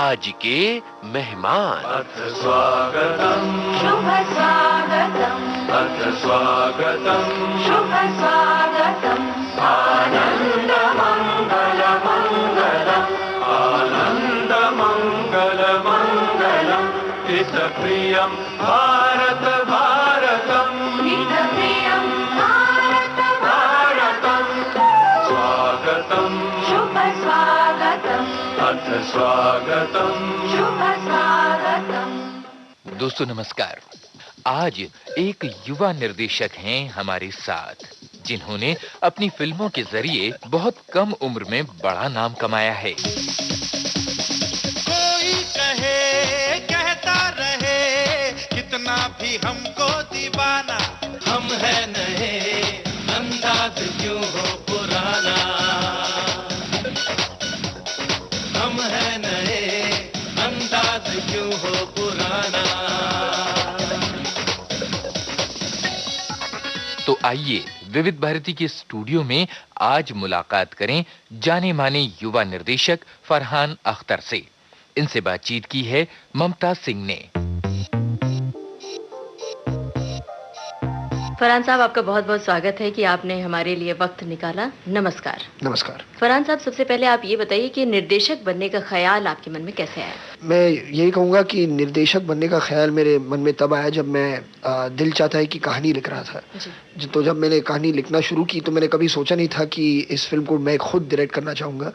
आज के मेहमान। अथ स्वागतम शुभ स्वागतम, अथ स्वागतम शुभ स्वागतम, आनंद मंगल मंगलम, आनंद मंगल मंगलम, हित प्रियम भारत भारतम, हित प्रियम भारत भारतम, स्वागतम शुभ स्वागतम, अथ स्वागतम। शुभ स्वागतम। दोस्तों नमस्कार। आज एक युवा निर्देशक हैं हमारे साथ, जिन्होंने अपनी फिल्मों के जरिए बहुत कम उम्र में बड़ा नाम कमाया है। कोई कहे कहता रहे कितना भी हमको दीवाना, हम है नए अंदाज क्यों हो पुराना, हम है नए अंदाज क्यों हो पुराना। तो आइए विविध भारती के स्टूडियो में आज मुलाकात करें जाने माने युवा निर्देशक फरहान अख्तर से। इनसे बातचीत की है ममता सिंह ने। फरहान साहब, आपका बहुत बहुत स्वागत है कि आपने हमारे लिए वक्त निकाला। नमस्कार। नमस्कार। फरहान साहब, सबसे पहले आप ये बताइए कि निर्देशक बनने का ख्याल आपके मन में कैसे आया? मैं यही कहूँगा कि निर्देशक बनने का ख्याल मेरे मन में तब आया जब मैं दिल चाहता है कि कहानी लिख रहा था जी। तो जब मैंने कहानी लिखना शुरू की तो मैंने कभी सोचा नहीं था कि इस फिल्म को मैं खुद डायरेक्ट करना चाहूँगा।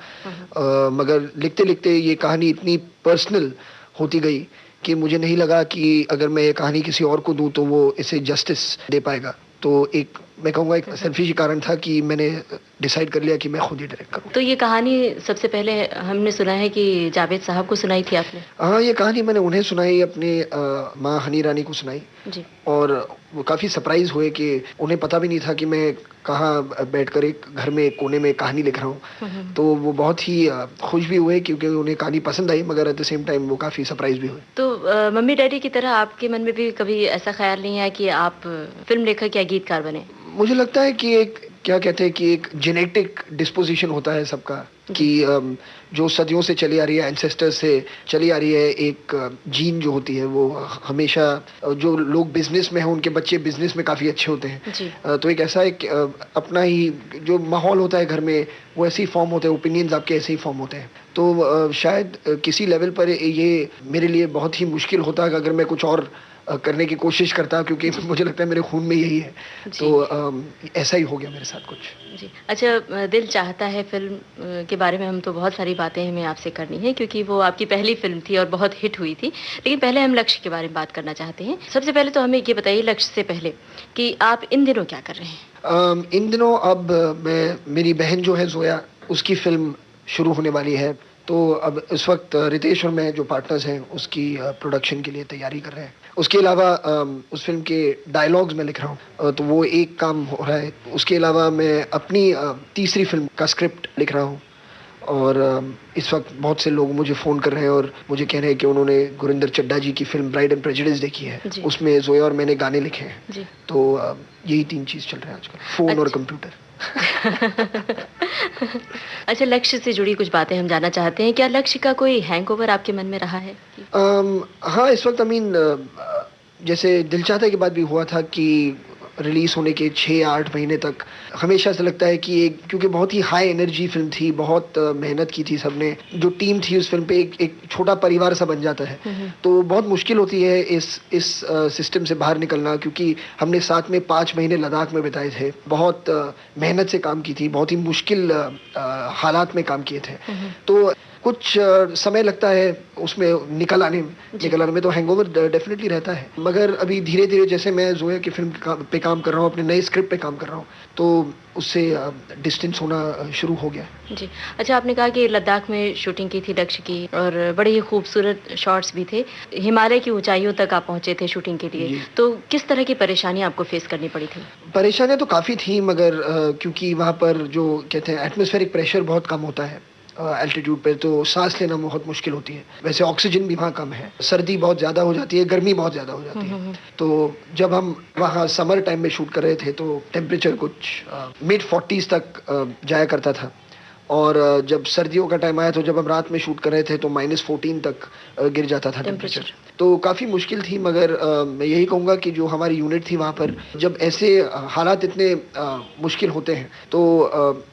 मगर लिखते लिखते ये कहानी इतनी पर्सनल होती गई कि मुझे नहीं लगा कि अगर मैं ये कहानी किसी और को दूं तो वो इसे जस्टिस दे पाएगा। तो एक मैं कहूँगा एक सेल्फिश कारण था कि मैंने डिसाइड कर लिया कि मैं खुद ही डायरेक्ट करूँ। तो ये कहानी सबसे पहले हमने सुना है कि जावेद साहब को सुनाई थी आपने? हाँ, ये कहानी मैंने उन्हें सुनाई, अपने माँ हनी रानी को सुनाई जी। और वो काफ़ी सरप्राइज हुए कि उन्हें पता भी नहीं था कि मैं कहाँ बैठकर एक घर में एक कोने में कहानी लिख रहा हूँ। तो वो बहुत ही खुश भी हुए क्योंकि उन्हें कहानी पसंद आई, मगर एट द सेम टाइम वो काफ़ी सरप्राइज भी हुए। तो मम्मी डैडी की तरह आपके मन में भी कभी ऐसा ख्याल नहीं आया कि आप फिल्म लेखक या गीतकार बने? मुझे लगता है कि एक क्या कहते हैं कि एक जेनेटिक डिस्पोजिशन होता है सबका, कि जो सदियों से चली आ रही है, एंसेस्टर्स से चली आ रही है एक जीन जो होती है, वो हमेशा जो लोग बिजनेस में हैं उनके बच्चे बिजनेस में काफ़ी अच्छे होते हैं जी। तो एक ऐसा एक अपना ही जो माहौल होता है घर में वो ऐसे ही फॉर्म होते हैं, ओपिनियंस आपके ऐसे ही फॉर्म होते हैं। तो शायद किसी लेवल पर ये मेरे लिए बहुत ही मुश्किल होता है अगर मैं कुछ और करने की कोशिश करता, क्योंकि मुझे लगता है मेरे खून में यही है। तो ऐसा ही हो गया मेरे साथ कुछ। जी। अच्छा, दिल चाहता है फिल्म के बारे में हम तो बहुत सारी बातें हमें आपसे करनी है, क्योंकि वो आपकी पहली फिल्म थी और बहुत हिट हुई थी। लेकिन पहले हम लक्ष्य के बारे में बात करना चाहते हैं। सबसे पहले तो हमें ये बताइए, लक्ष्य से पहले, कि आप इन दिनों क्या कर रहे हैं? इन दिनों अब मेरी बहन जो है जोया, उसकी फिल्म शुरू होने वाली है। तो अब इस वक्त रितेश और मैं जो पार्टनर्स हैं उसकी प्रोडक्शन के लिए तैयारी कर रहे हैं। उसके अलावा उस फिल्म के डायलॉग्स मैं लिख रहा हूँ, तो वो एक काम हो रहा है। उसके अलावा मैं अपनी तीसरी फिल्म का स्क्रिप्ट लिख रहा हूँ और इस वक्त बहुत से लोग मुझे फ़ोन कर रहे हैं और मुझे कह रहे हैं कि उन्होंने गुरिंदर चड्ढा जी की फिल्म प्राइड एंड प्रेजुडिस देखी है, उसमें जोया और मैंने गाने लिखे हैं जी। तो यही 3 चीज़ चल रहा है आजकल, फ़ोन और कंप्यूटर। अच्छा, लक्ष्य से जुड़ी कुछ बातें हम जानना चाहते हैं। क्या लक्ष्य का कोई हैंगओवर आपके मन में रहा है? हाँ, इस वक्त जैसे दिल चाहता है के बाद भी हुआ था कि रिलीज़ होने के 6 या 8 महीने तक हमेशा ऐसा लगता है कि क्योंकि बहुत ही हाई एनर्जी फिल्म थी, बहुत मेहनत की थी सबने, जो टीम थी उस फिल्म पे एक छोटा परिवार सा बन जाता है। तो बहुत मुश्किल होती है इस सिस्टम से बाहर निकलना, क्योंकि हमने साथ में 5 महीने लद्दाख में बिताए थे, बहुत मेहनत से काम की थी, बहुत ही मुश्किल हालात में काम किए थे। तो कुछ समय लगता है उसमें निकल आने में, तो हैंगओवर डेफिनेटली रहता है। मगर अभी धीरे धीरे जैसे मैं जोया की फिल्म पे काम कर रहा हूँ, अपने नए स्क्रिप्ट पे काम कर रहा हूँ, तो उससे डिस्टेंस होना शुरू हो गया। जी। अच्छा, आपने कहा कि लद्दाख में शूटिंग की थी लक्ष्य की, और बड़े ही खूबसूरत शॉट्स भी थे। हिमालय की ऊंचाइयों तक आप पहुंचे थे शूटिंग के लिए, तो किस तरह की परेशानियां आपको फेस करनी पड़ी थी? परेशानियां तो काफ़ी थी, मगर क्योंकि वहाँ पर जो कहते हैं एटमॉस्फेरिक प्रेशर बहुत कम होता है एल्टीट्यूड पे, तो सांस लेना बहुत मुश्किल होती है। वैसे ऑक्सीजन भी वहाँ कम है, सर्दी बहुत ज़्यादा हो जाती है, गर्मी बहुत ज़्यादा हो जाती है। तो जब हम वहाँ समर टाइम में शूट कर रहे थे तो टेम्परेचर कुछ मिड 40s तक जाया करता था, और जब सर्दियों का टाइम आया तो जब हम रात में शूट कर रहे थे तो -14 तक गिर जाता था टेम्परेचर। तो काफ़ी मुश्किल थी, मगर मैं यही कहूँगा कि जो हमारी यूनिट थी वहाँ पर जब ऐसे हालात इतने मुश्किल होते हैं तो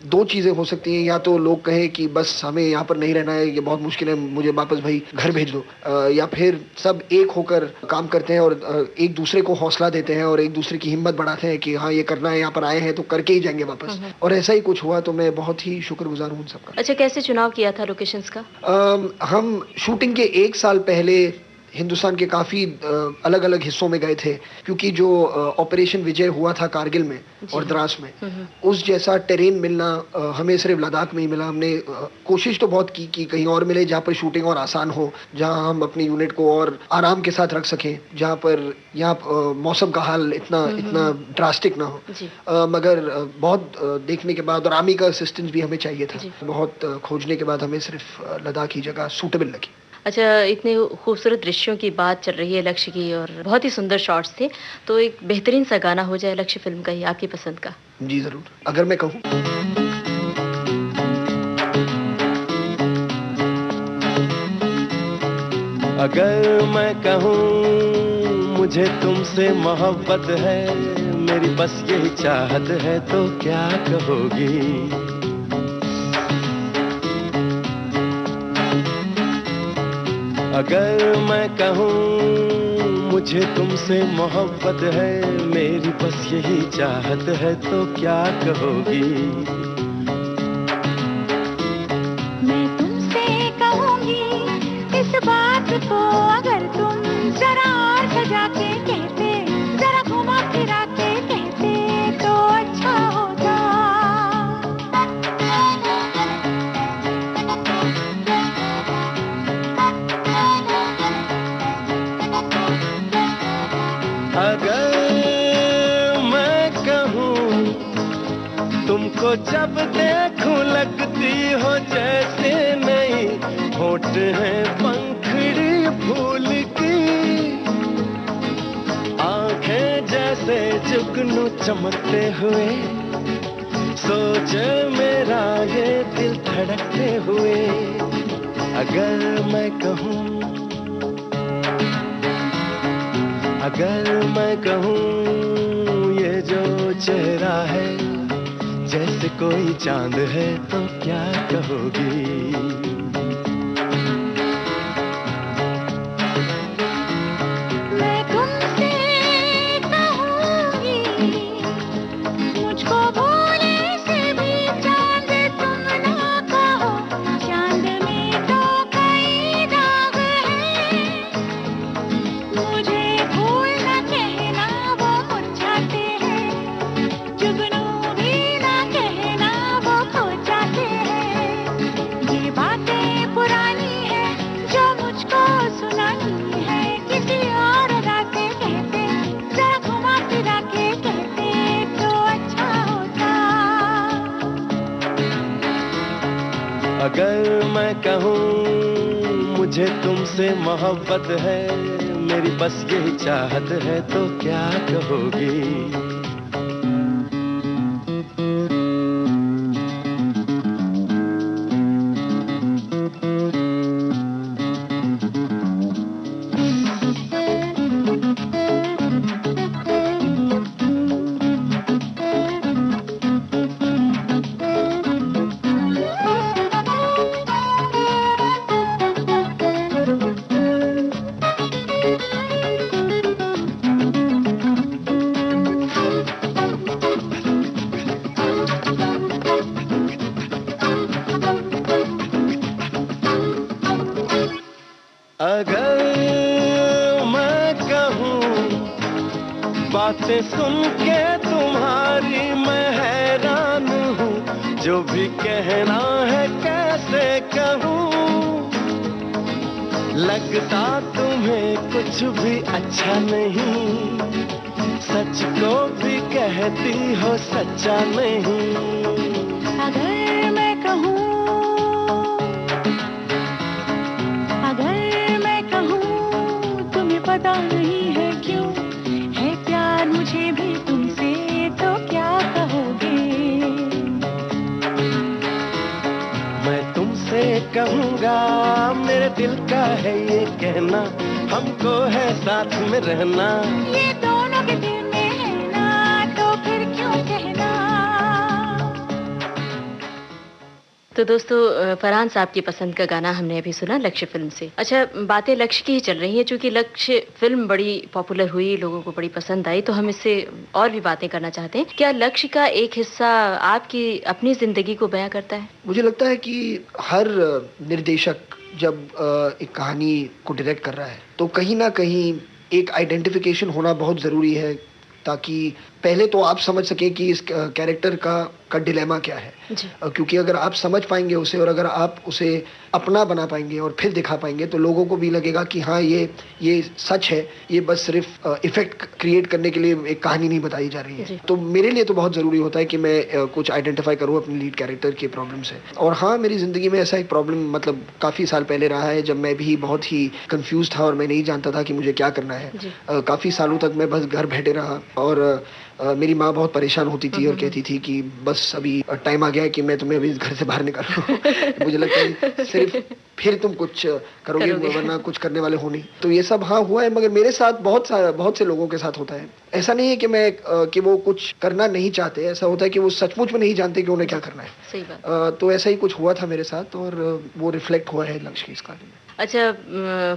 दो चीज़ें हो सकती हैं। या तो लोग कहें कि बस हमें यहाँ पर नहीं रहना है, ये बहुत मुश्किल है, मुझे वापस भाई घर भेज दो, या फिर सब एक होकर काम करते हैं और एक दूसरे को हौसला देते हैं और एक दूसरे की हिम्मत बढ़ाते हैं कि हाँ ये करना है, यहाँ पर आए हैं तो करके ही जाएंगे वापस। और ऐसा ही कुछ हुआ, तो मैं बहुत ही शुक्रगुजार हूँ सबका। अच्छा, कैसे चुनाव किया था लोकेशंस का? हम शूटिंग के 1 साल पहले हिंदुस्तान के काफ़ी अलग अलग हिस्सों में गए थे, क्योंकि जो ऑपरेशन विजय हुआ था कारगिल में और द्रास में, उस जैसा टेरेन मिलना हमें सिर्फ लद्दाख में ही मिला। हमने कोशिश तो बहुत की कि कहीं और मिले जहाँ पर शूटिंग और आसान हो, जहाँ हम अपनी यूनिट को और आराम के साथ रख सकें, जहाँ पर यहाँ मौसम का हाल इतना ड्रास्टिक ना हो। मगर बहुत देखने के बाद, और आर्मी का असिस्टेंस भी हमें चाहिए था, बहुत खोजने के बाद हमें सिर्फ लद्दाख की जगह सूटेबल लगी। अच्छा, इतने खूबसूरत दृश्यों की बात चल रही है लक्ष्य की और बहुत ही सुंदर शॉट्स थे, तो एक बेहतरीन सा गाना हो जाए लक्ष्य फिल्म का ही, आपकी पसंद का। जी जरूर, अगर मैं कहूँ। अगर मैं कहूँ मुझे तुमसे मोहब्बत है, मेरी बस यही चाहत है, तो क्या कहोगी? अगर मैं कहूँ मुझे तुमसे मोहब्बत है, मेरी बस यही चाहत है, तो क्या कहोगी? मैं तुमसे कहूँगी इस बात को, अगर तुम जरा और सजा के कहते, जरा घुमा फिरा के कहते तो अच्छा होता। अगर मैं कहूँ तुमको जब देखूं लगती हो जैसे नई होठ है पंखड़ी फूल की, आंखें जैसे जुगनू चमकते हुए, सोचे मेरा ये दिल धड़कते हुए। अगर मैं कहूँ, अगर मैं कहूँ ये जो चेहरा है जैसे कोई चांद है, तो क्या कहोगी? मैं तुमसे कहूँगी मुझको भूले से भी चांद तुम ना कहो, चांद में तो कई दाग हैं, मुझे भूल ना कहना वो मुरझाते हैं, जुगनू भी ना कहना वो खो जाते हैं। ये बातें पुरानी है जो मुझको सुनानी है, किसी और राते कहते, जरा घुमा फिरा के कहते तो अच्छा होता। अगर मैं कहूँ मुझे तुमसे मोहब्बत है, मेरी बस यही चाहत है, तो क्या कहोगी? अगर मैं कहूँ बातें सुन के तुम्हारी मैं हैरान हूँ, जो भी कहना है कैसे कहूँ, लगता तुम्हें कुछ भी अच्छा नहीं, सच को भी कहती हो सच्चा नहीं। अगर मैं कहूँ, अगर मैं कहूँ तुम्हें पता नहीं है क्यों है प्यार मुझे भी तुमसे, तो क्या कहोगे? तुमसे कहूँगा, मेरे दिल का है ये कहना, हमको है साथ में रहना। ये दोनों के दिल में है ना, तो फिर क्यों कहना। तो दोस्तों, फरहान साहब की पसंद का गाना हमने अभी सुना लक्ष्य फिल्म से। अच्छा, बातें लक्ष्य की ही चल रही हैं, चूंकि लक्ष्य फिल्म बड़ी पॉपुलर हुई, लोगों को बड़ी पसंद आई, तो हम इससे और भी बातें करना चाहते हैं। क्या लक्ष्य का एक हिस्सा आपकी अपनी जिंदगी को बयां करता है? मुझे लगता है कि हर निर्देशक जब एक कहानी को डायरेक्ट कर रहा है तो कहीं ना कहीं एक आइडेंटिफिकेशन होना बहुत ज़रूरी है, ताकि पहले तो आप समझ सकें कि इस कैरेक्टर का डिलेमा क्या है। क्योंकि अगर आप समझ पाएंगे उसे और अगर आप उसे अपना बना पाएंगे और फिर दिखा पाएंगे तो लोगों को भी लगेगा कि हाँ ये सच है, ये बस सिर्फ इफेक्ट क्रिएट करने के लिए एक कहानी नहीं बताई जा रही है। तो मेरे लिए तो बहुत ज़रूरी होता है कि मैं कुछ आइडेंटिफाई करूँ अपने लीड कैरेक्टर के प्रॉब्लम से। और हाँ, मेरी ज़िंदगी में ऐसा एक प्रॉब्लम मतलब काफ़ी साल पहले रहा है, जब मैं भी बहुत ही कंफ्यूज था और मैं नहीं जानता था कि मुझे क्या करना है। काफ़ी सालों तक मैं बस घर बैठे रहा और मेरी माँ बहुत परेशान होती थी और कहती थी कि बस अभी टाइम आ गया है कि मैं तुम्हें अभी घर से बाहर निकालूं। मुझे लगता है सिर्फ फिर तुम कुछ करोगे, वरना कुछ करने वाले हो नहीं। तो ये सब हाँ हुआ है, मगर मेरे साथ बहुत से लोगों के साथ होता है। ऐसा नहीं है कि कि वो कुछ करना नहीं चाहते, ऐसा होता है कि वो सचमुच में नहीं जानते कि उन्हें क्या करना है। सही बात। तो ऐसा ही कुछ हुआ था मेरे साथ और वो रिफ्लेक्ट हुआ है लक्ष्य की इस कहानी में। अच्छा,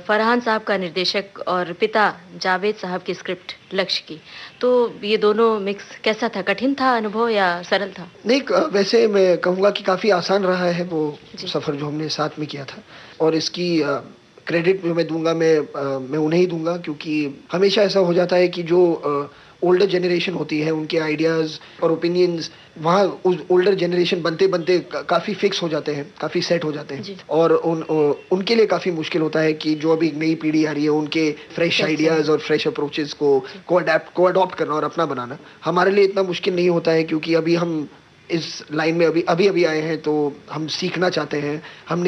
फरहान साहब का निर्देशक और पिता जावेद साहब की स्क्रिप्ट लक्ष्य की, तो ये दोनों मिक्स कैसा था? कठिन था अनुभव या सरल था? नहीं, वैसे मैं कहूँगा कि काफ़ी आसान रहा है वो सफ़र जो हमने साथ में किया था। और इसकी क्रेडिट जो मैं दूंगा मैं उन्हें ही दूंगा, क्योंकि हमेशा ऐसा हो जाता है कि जो ओल्डर जनरेशन होती है उनके आइडियाज़ और ओपिनियंस वहाँ उस ओल्डर जनरेशन बनते बनते काफ़ी फिक्स हो जाते हैं, काफ़ी सेट हो जाते हैं। और उनके लिए काफ़ी मुश्किल होता है कि जो अभी नई पीढ़ी आ रही है उनके फ्रेश आइडियाज़ और फ्रेश अप्रोचेस को अडॉप्ट करना और अपना बनाना हमारे लिए इतना मुश्किल नहीं होता है, क्योंकि अभी हम इस लाइन में अभी आए हैं, तो हम सीखना चाहते हैं। हम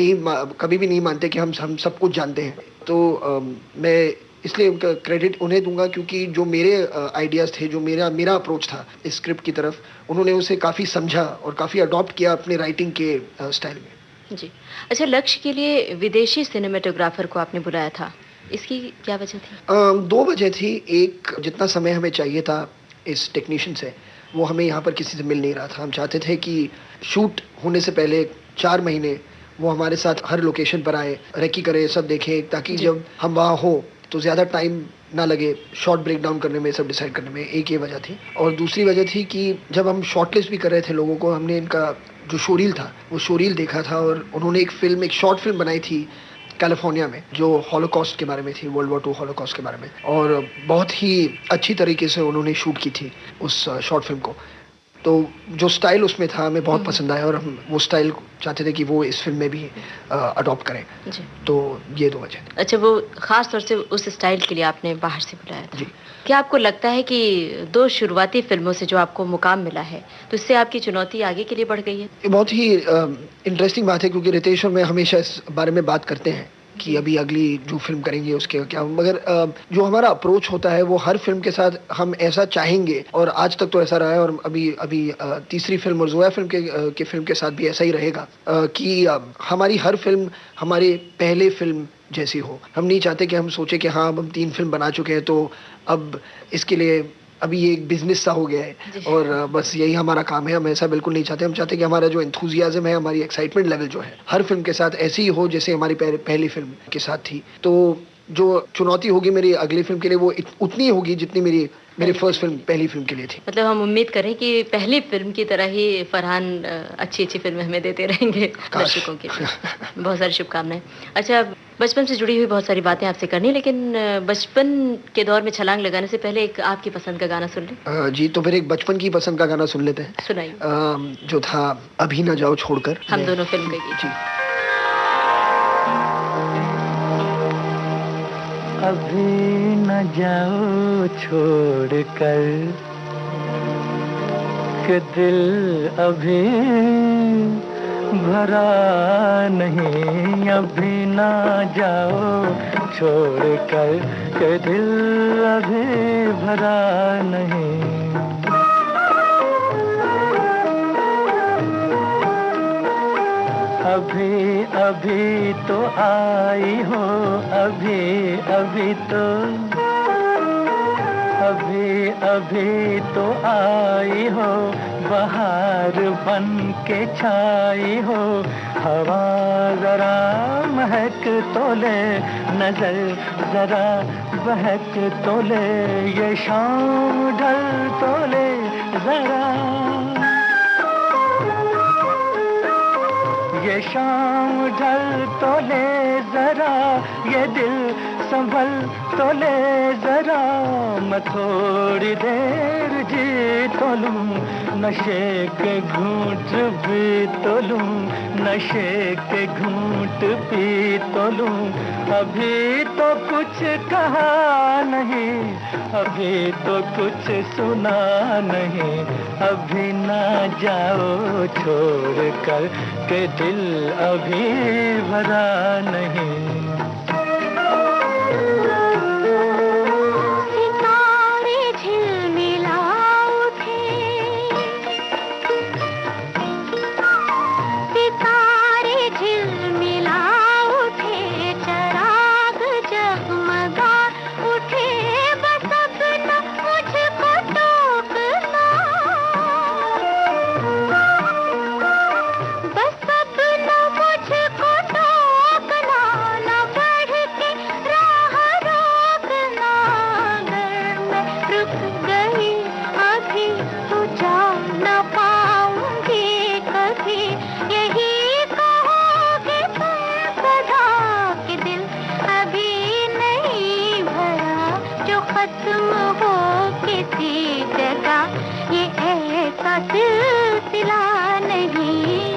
कभी भी नहीं मानते कि हम सब कुछ जानते हैं। तो मैं इसलिए उनका क्रेडिट उन्हें दूंगा, क्योंकि जो मेरे आइडियाज़ थे, जो मेरा अप्रोच था इस स्क्रिप्ट की तरफ, उन्होंने उसे काफ़ी समझा और काफ़ी अडॉप्ट किया अपने राइटिंग के स्टाइल में। जी। अच्छा, लक्ष्य के लिए विदेशी सिनेमेटोग्राफर को आपने बुलाया था, इसकी क्या वजह थी? 2 वजह थी। एक, जितना समय हमें चाहिए था इस टेक्नीशियन से, वो हमें यहाँ पर किसी से मिल नहीं रहा था। हम चाहते थे कि शूट होने से पहले 4 महीने वो हमारे साथ हर लोकेशन पर आए, रेकी करे, सब देखें, ताकि जब हम वहाँ हो तो ज़्यादा टाइम ना लगे शॉर्ट ब्रेक डाउन करने में, सब डिसाइड करने में। एक ये वजह थी। और दूसरी वजह थी कि जब हम शॉर्टलिस्ट भी कर रहे थे लोगों को, हमने इनका जो शोरील था वो शोरील देखा था, और उन्होंने एक शॉर्ट फिल्म बनाई थी कैलिफोर्निया में, जो हॉलोकॉस्ट के बारे में थी, वर्ल्ड वॉर 2 हॉलोकॉस्ट के बारे में, और बहुत ही अच्छी तरीके से उन्होंने शूट की थी उस शॉर्ट फिल्म को। तो जो स्टाइल उसमें था हमें बहुत पसंद आया, और हम वो स्टाइल चाहते थे कि वो इस फिल्म में भी अडॉप्ट करें। तो ये 2 वजह। अच्छा, वो खास तौर से उस स्टाइल के लिए आपने बाहर से बुलाया था। जी। क्या आपको लगता है कि 2 शुरुआती फिल्मों से जो आपको मुकाम मिला है, तो इससे आपकी चुनौती आगे के लिए बढ़ गई है? ये बहुत ही इंटरेस्टिंग बात है, क्योंकि रितेश और मैं हमेशा इस बारे में बात करते हैं कि अभी अगली जो फिल्म करेंगे उसके क्या, मगर जो हमारा अप्रोच होता है वो हर फिल्म के साथ हम ऐसा चाहेंगे, और आज तक तो ऐसा रहा है, और अभी तीसरी फिल्म और जोया फिल्म के फिल्म के साथ भी ऐसा ही रहेगा, कि हमारी हर फिल्म हमारी पहले फिल्म जैसी हो। हम नहीं चाहते कि हम सोचे कि हाँ अब हम 3 फिल्म बना चुके हैं तो अब इसके लिए अभी ये एक बिजनेस सा हो गया है और बस यही हमारा काम है। हम ऐसा बिल्कुल नहीं चाहते। हम चाहते हैं कि हमारा जो एंथुजियाज्म है, हमारी एक्साइटमेंट लेवल जो है हर फिल्म के साथ ऐसी ही हो जैसे हमारी पहली फिल्म के साथ थी। तो जो चुनौती होगी मेरी अगली फिल्म के लिए वो उतनी होगी जितनी मेरी फर्स्ट फिल्म पहली फिल्म के लिए थी। मतलब हम उम्मीद करें कि पहली फिल्म की तरह ही फरहान अच्छी फिल्में हमें देते रहेंगे दर्शकों के लिए। बहुत सारी शुभकामनाएं। अच्छा, बचपन से जुड़ी हुई बहुत सारी बातें आपसे करनी, लेकिन बचपन के दौर में छलांग लगाने से पहले एक आपकी पसंद का गाना सुन लें। जी, तो फिर एक बचपन की पसंद का गाना सुन लेते हैं। सुनाइए। जो था अभी न जाओ छोड़कर, हम दोनों फिल्म का गीत। जी। अभी न जाओ छोड़ कर के दिल अभी भरा नहीं, अभी न जाओ छोड़ कर के दिल अभी भरा नहीं। अभी अभी तो आई हो, अभी अभी तो, अभी अभी तो आई हो, बहार बन के छाई हो, हवा जरा महक तो ले, नजर जरा बहक तो ले, ये शाम ढल तो ले जरा, ये शाम ढल तो ले जरा, ये दिल संभल तो ले जरा, मैं थोड़ी देर जी तो लूं, नशे के घूंट भी तो लूं, नशे के घूंट पी तो लूं, अभी तो कुछ कहा नहीं, अभी तो कुछ सुना नहीं, अभी ना जाओ छोड़ कर के दिल अभी भरा नहीं।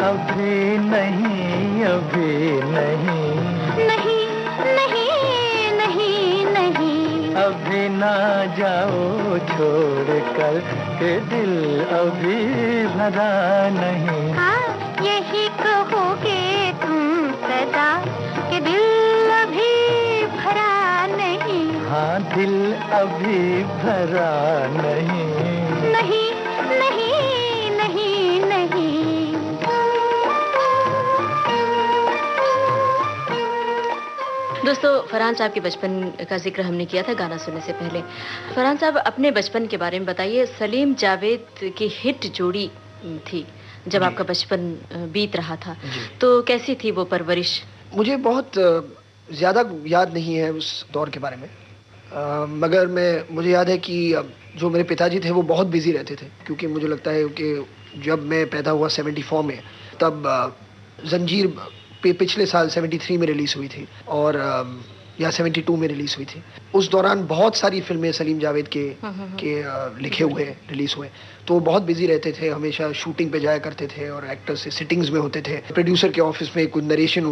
अभी नहीं, अभी नहीं, नहीं नहीं नहीं नहीं, अभी ना जाओ छोड़ कर के दिल अभी भरा नहीं। हाँ यही कहोगे तुम सदा कि दिल अभी भरा नहीं। हाँ दिल अभी भरा नहीं, नहीं नहीं नहीं नहीं। दोस्तों, फरहान साहब के बचपन का जिक्र हमने किया था गाना सुनने से पहले। फरहान साहब, अपने बचपन के बारे में बताइए। सलीम जावेद की हिट जोड़ी थी जब आपका बचपन बीत रहा था, तो कैसी थी वो परवरिश? मुझे बहुत ज़्यादा याद नहीं है उस दौर के बारे में, मगर मुझे याद है कि जो मेरे पिताजी थे वो बहुत बिजी रहते थे, क्योंकि मुझे लगता है कि जब मैं पैदा हुआ 74 में, तब जंजीर पिछले साल 73 में रिलीज़ हुई थी और या 72 में रिलीज़ हुई थी। उस दौरान बहुत सारी फिल्में सलीम जावेद के लिखे हुए रिलीज़ हुए, तो वो बहुत बिजी रहते थे, हमेशा शूटिंग पे जाया करते थे और एक्टर्स से सिटिंग्स में होते थे। प्रोड्यूसर के ऑफिस में कुछ नरेशन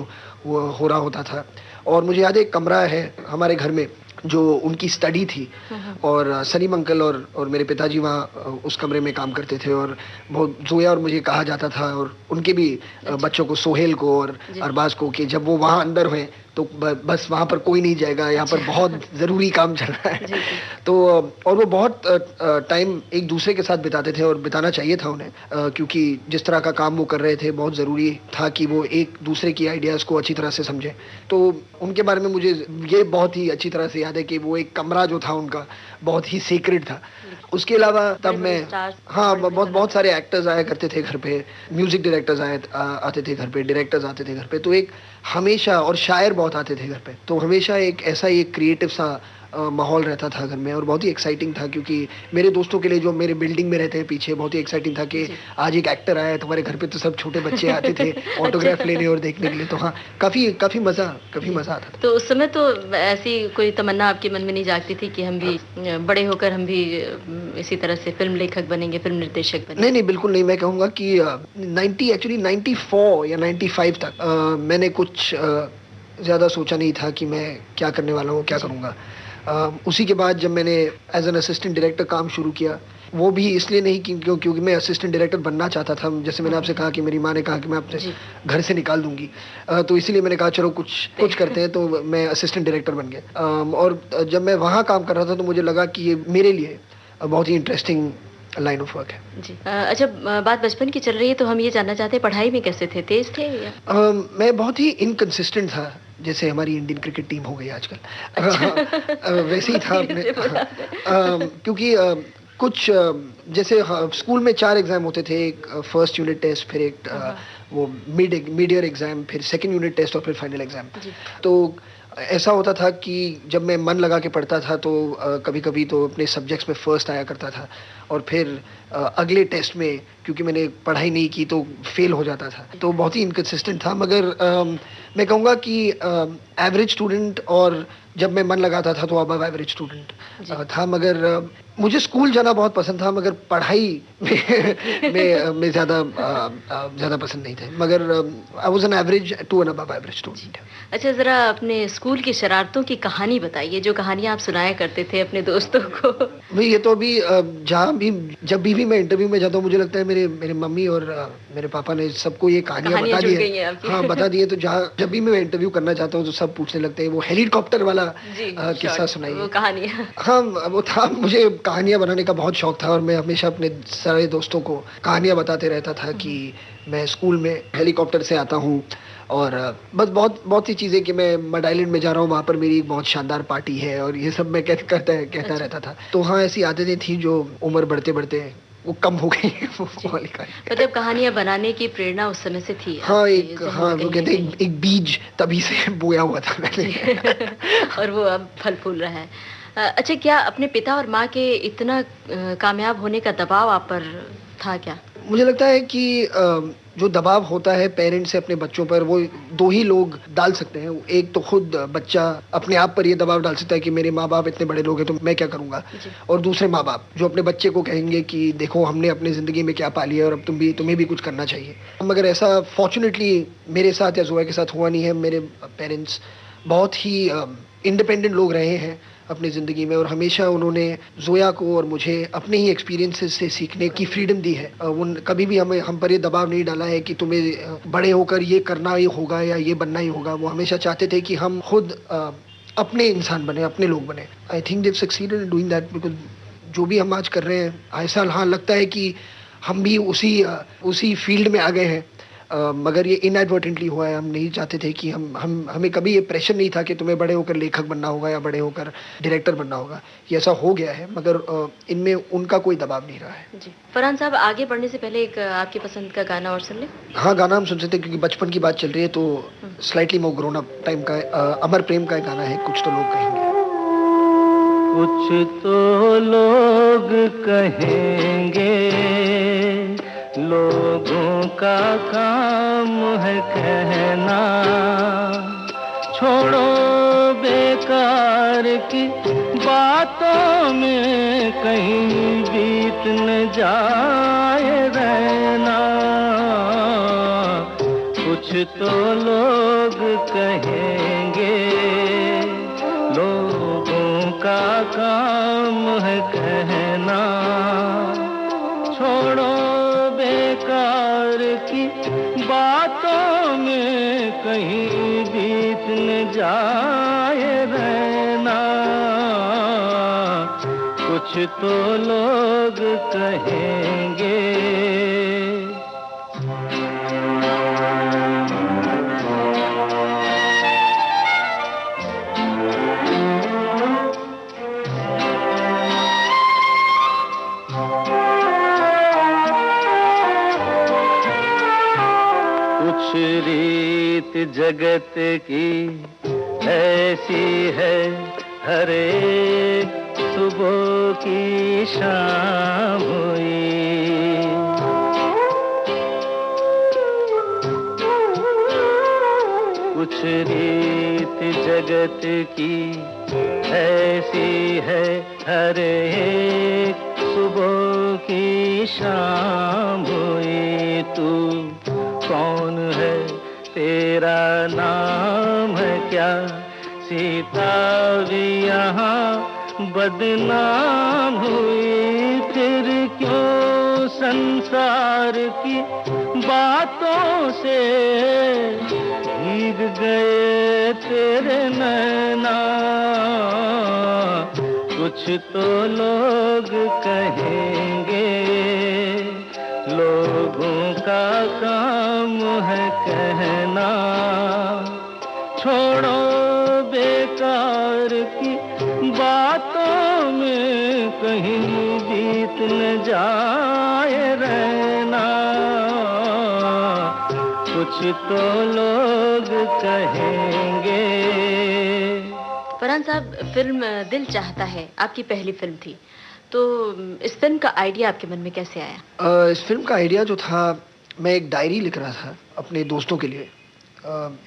हो रहा होता था, और मुझे याद है एक कमरा है हमारे घर में जो उनकी स्टडी थी, और सलीम अंकल और मेरे पिताजी वहाँ उस कमरे में काम करते थे, और बहुत जोया और मुझे कहा जाता था, और उनके भी बच्चों को, सोहेल को और अरबाज को, कि जब वो वहाँ अंदर हुए तो बस वहाँ पर कोई नहीं जाएगा, यहाँ पर बहुत ज़रूरी काम चल रहा है। तो और वो बहुत टाइम एक दूसरे के साथ बिताते थे, और बिताना चाहिए था उन्हें, क्योंकि जिस तरह का काम वो कर रहे थे बहुत ज़रूरी था कि वो एक दूसरे की आइडियाज़ को अच्छी तरह से समझें। तो उनके बारे में मुझे ये बहुत ही अच्छी तरह से याद है कि वो एक कमरा जो था उनका बहुत ही सीक्रेट था। उसके अलावा तब मैं, हाँ, बहुत सारे एक्टर्स आया करते थे घर पे, म्यूजिक डायरेक्टर्स आते थे घर पे, डायरेक्टर्स आते थे घर पे, तो एक हमेशा, और शायर बहुत आते थे घर पे, तो हमेशा एक ऐसा एक क्रिएटिव सा माहौल रहता था घर में, और बहुत ही एक्साइटिंग था, क्योंकि मेरे दोस्तों के लिए जो मेरे बिल्डिंग में रहते हैं पीछे, बहुत ही एक्साइटिंग था कि आज एक एक्टर आया है तुम्हारे घर पे, तो सब छोटे बच्चे आते थे ऑटोग्राफ लेने और देखने के लिए। तो हाँ, काफ़ी मज़ा आता था। तो उस समय तो ऐसी कोई तमन्ना आपके मन में नहीं जागती थी कि हम भी बड़े होकर हम भी इसी तरह से फिल्म लेखक बनेंगे, फिल्म निर्देशक बनेंगे? नहीं, बिल्कुल नहीं। मैं कहूँगा कि 94 या 95 तक मैंने कुछ ज़्यादा सोचा नहीं था कि मैं क्या करने वाला हूँ, क्या करूँगा। उसी के बाद जब मैंने एज एन असिस्टेंट डायरेक्टर काम शुरू किया, वो भी इसलिए नहीं क्योंकि मैं असिस्टेंट डायरेक्टर बनना चाहता था। जैसे मैंने आपसे कहा कि मेरी माँ ने कहा कि मैं अपने घर से निकाल दूंगी, तो इसीलिए मैंने कहा चलो कुछ करते हैं, तो मैं असिस्टेंट डायरेक्टर बन गया। और जब मैं वहाँ काम कर रहा था तो मुझे लगा कि ये मेरे लिए बहुत ही इंटरेस्टिंग लाइन ऑफ वर्क है। जी अच्छा, बात बचपन की चल रही है तो हम ये जानना चाहते हैं पढ़ाई में कैसे थे, तेज थे या? मैं बहुत ही इनकंसिस्टेंट था, जैसे हमारी इंडियन क्रिकेट टीम हो गई आजकल। वैसे ही था धीरे से बोला मैं, क्योंकि कुछ जैसे स्कूल में 4 एग्जाम होते थे, एक फर्स्ट यूनिट टेस्ट, फिर एक वो मिड ईयर एग्जाम, फिर सेकंड यूनिट टेस्ट और फिर फाइनल एग्जाम। तो ऐसा होता था कि जब मैं मन लगा के पढ़ता था तो कभी कभी तो अपने सब्जेक्ट्स में फर्स्ट आया करता था, और फिर अगले टेस्ट में क्योंकि मैंने पढ़ाई नहीं की तो फेल हो जाता था। तो बहुत ही इनकंसिस्टेंट था, मगर मैं कहूँगा कि एवरेज स्टूडेंट, और जब मैं मन लगाता था तो अबव एवरेज स्टूडेंट था। मगर मुझे स्कूल जाना बहुत पसंद था, मगर पढ़ाई में ज़्यादा पसंद नहीं थे, मगर I was an average to an above average student. अच्छा, ज़रा अपने स्कूल की शरारतों की कहानी बताइए, जो कहानियाँ आप सुनाया करते थे अपने दोस्तों को। भाई ये तो अभी जब भी मैं इंटरव्यू में जाता हूँ, मुझे लगता है मेरे मम्मी और मेरे पापा ने सबको ये कहानियाँ बता दी है। हाँ, बता दी है। तो जब भी मैं इंटरव्यू करना चाहता हूँ तो सब पूछने लगते हैं वो हेलीकॉप्टर वाला किस्सा सुनाइए, वो कहानियाँ। हाँ, वो था। मुझे कहानियाँ बनाने का बहुत शौक था और मैं हमेशा अपने सारे दोस्तों को कहानियाँ बताते रहता था कि मैं स्कूल में हेलीकॉप्टर से आता हूँ, और बस बहुत सी चीज़ें कि मैं मड आइलैंड में जा रहा हूँ, वहाँ पर मेरी एक बहुत शानदार पार्टी है, और ये सब मैं कहता रहता था। तो हाँ, ऐसी आदतें थी जो उम्र बढ़ते बढ़ते वो कम हो गई। मतलब कहानियाँ बनाने की प्रेरणा उस समय से थी? हाँ, वो कहते हैं एक बीज तभी से बोया हुआ था मैंने। और वो अब फल फूल रहा है। अच्छा, क्या अपने पिता और माँ के इतना कामयाब होने का दबाव आप पर था क्या? मुझे लगता है कि जो दबाव होता है पेरेंट्स से अपने बच्चों पर, वो 2 ही लोग डाल सकते हैं। एक तो खुद बच्चा अपने आप पर ये दबाव डाल सकता है कि मेरे माँ बाप इतने बड़े लोग हैं तो मैं क्या करूँगा, और दूसरे माँ बाप जो अपने बच्चे को कहेंगे कि देखो हमने अपने ज़िंदगी में क्या पाली है और अब तुम्हें भी कुछ करना चाहिए। मगर ऐसा फॉर्चुनेटली मेरे साथ या जोया के साथ हुआ नहीं है। मेरे पेरेंट्स बहुत ही इंडिपेंडेंट लोग रहे हैं अपनी ज़िंदगी में, और हमेशा उन्होंने जोया को और मुझे अपने ही एक्सपीरियंसेस से सीखने की फ्रीडम दी है। कभी भी हम पर ये दबाव नहीं डाला है कि तुम्हें बड़े होकर ये करना ही होगा या ये बनना ही होगा। वो हमेशा चाहते थे कि हम खुद अपने इंसान बने, अपने लोग बने। I think they succeeded in doing that, because जो भी हम आज कर रहे हैं, आए साल हाँ लगता है कि हम भी उसी फील्ड में आ गए हैं, मगर ये इनएडवर्टेंटली हुआ है। हम नहीं चाहते थे कि हमें कभी ये प्रेशर नहीं था कि तुम्हें बड़े होकर लेखक बनना होगा या बड़े होकर डायरेक्टर बनना होगा। ये ऐसा हो गया है, मगर इनमें उनका कोई दबाव नहीं रहा है। जी फरहान साहब, आगे बढ़ने से पहले एक आपकी पसंद का गाना और सुन लें। हाँ, गाना हम सुन सकते हैं, क्योंकि बचपन की बात चल रही है तो slightly more grown up time का अमर प्रेम का गाना है, कुछ तो लोग कहेंगे। कुछ तो लोग कहेंगे, लोगों का काम है कहना, छोड़ो बेकार की बातों में कहीं बीत न जाए रहना। कुछ तो लोग कहेंगे, लोगों का काम है कहना, छोड़ो बेकार की बातों में कहीं बीत न जाए रहना। कुछ तो लोग कहेंगे। रीत जगत की ऐसी है, हर एक सुबह की शाम हुई। कुछ रीत जगत की ऐसी है, हर एक सुबह की शाम हुई। तू कौन है, तेरा नाम है क्या, सीता भी यहाँ बदनाम हुई। फिर क्यों संसार की बातों से भीग गए तेरे नैना। कुछ कुछ तो लोग कहेंगे, लोगों का काम है कहना, छोड़ो बेकार की बातों में कहीं बीत न जाए रहना, कुछ तो लोग कहेंगे। फरहान साहब, फिल्म दिल चाहता है आपकी पहली फिल्म थी, तो इस फिल्म का आइडिया आपके मन में कैसे आया? इस फिल्म का आइडिया जो था, मैं एक डायरी लिख रहा था अपने दोस्तों के लिए,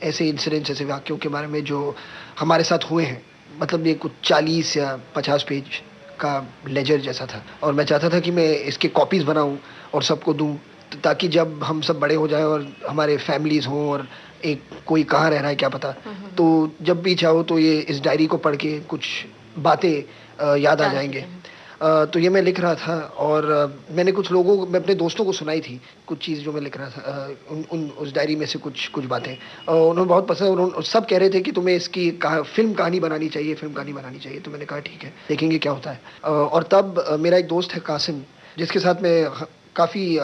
ऐसे इंसिडेंट्स, ऐसे वाक्यों के बारे में जो हमारे साथ हुए हैं। मतलब ये कुछ 40 या 50 पेज का लेजर जैसा था, और मैं चाहता था कि मैं इसके कॉपीज़ बनाऊं और सबको दूं, ताकि जब हम सब बड़े हो जाएं और हमारे फैमिलीज़ हों और एक कोई कहाँ रह रहा है क्या पता, तो जब भी चाहो तो ये इस डायरी को पढ़ के कुछ बातें याद आ जाएंगे। तो ये मैं लिख रहा था, और मैंने कुछ लोगों को, मैं अपने दोस्तों को सुनाई थी कुछ चीज़ जो मैं लिख रहा था, उस डायरी में से कुछ बातें, उन्हें बहुत पसंद, उन्होंने सब कह रहे थे कि तुम्हें इसकी फिल्म कहानी बनानी चाहिए, फिल्म कहानी बनानी चाहिए। तो मैंने कहा ठीक है, देखेंगे क्या होता है। और तब मेरा एक दोस्त है कासिम, जिसके साथ मैं काफ़ी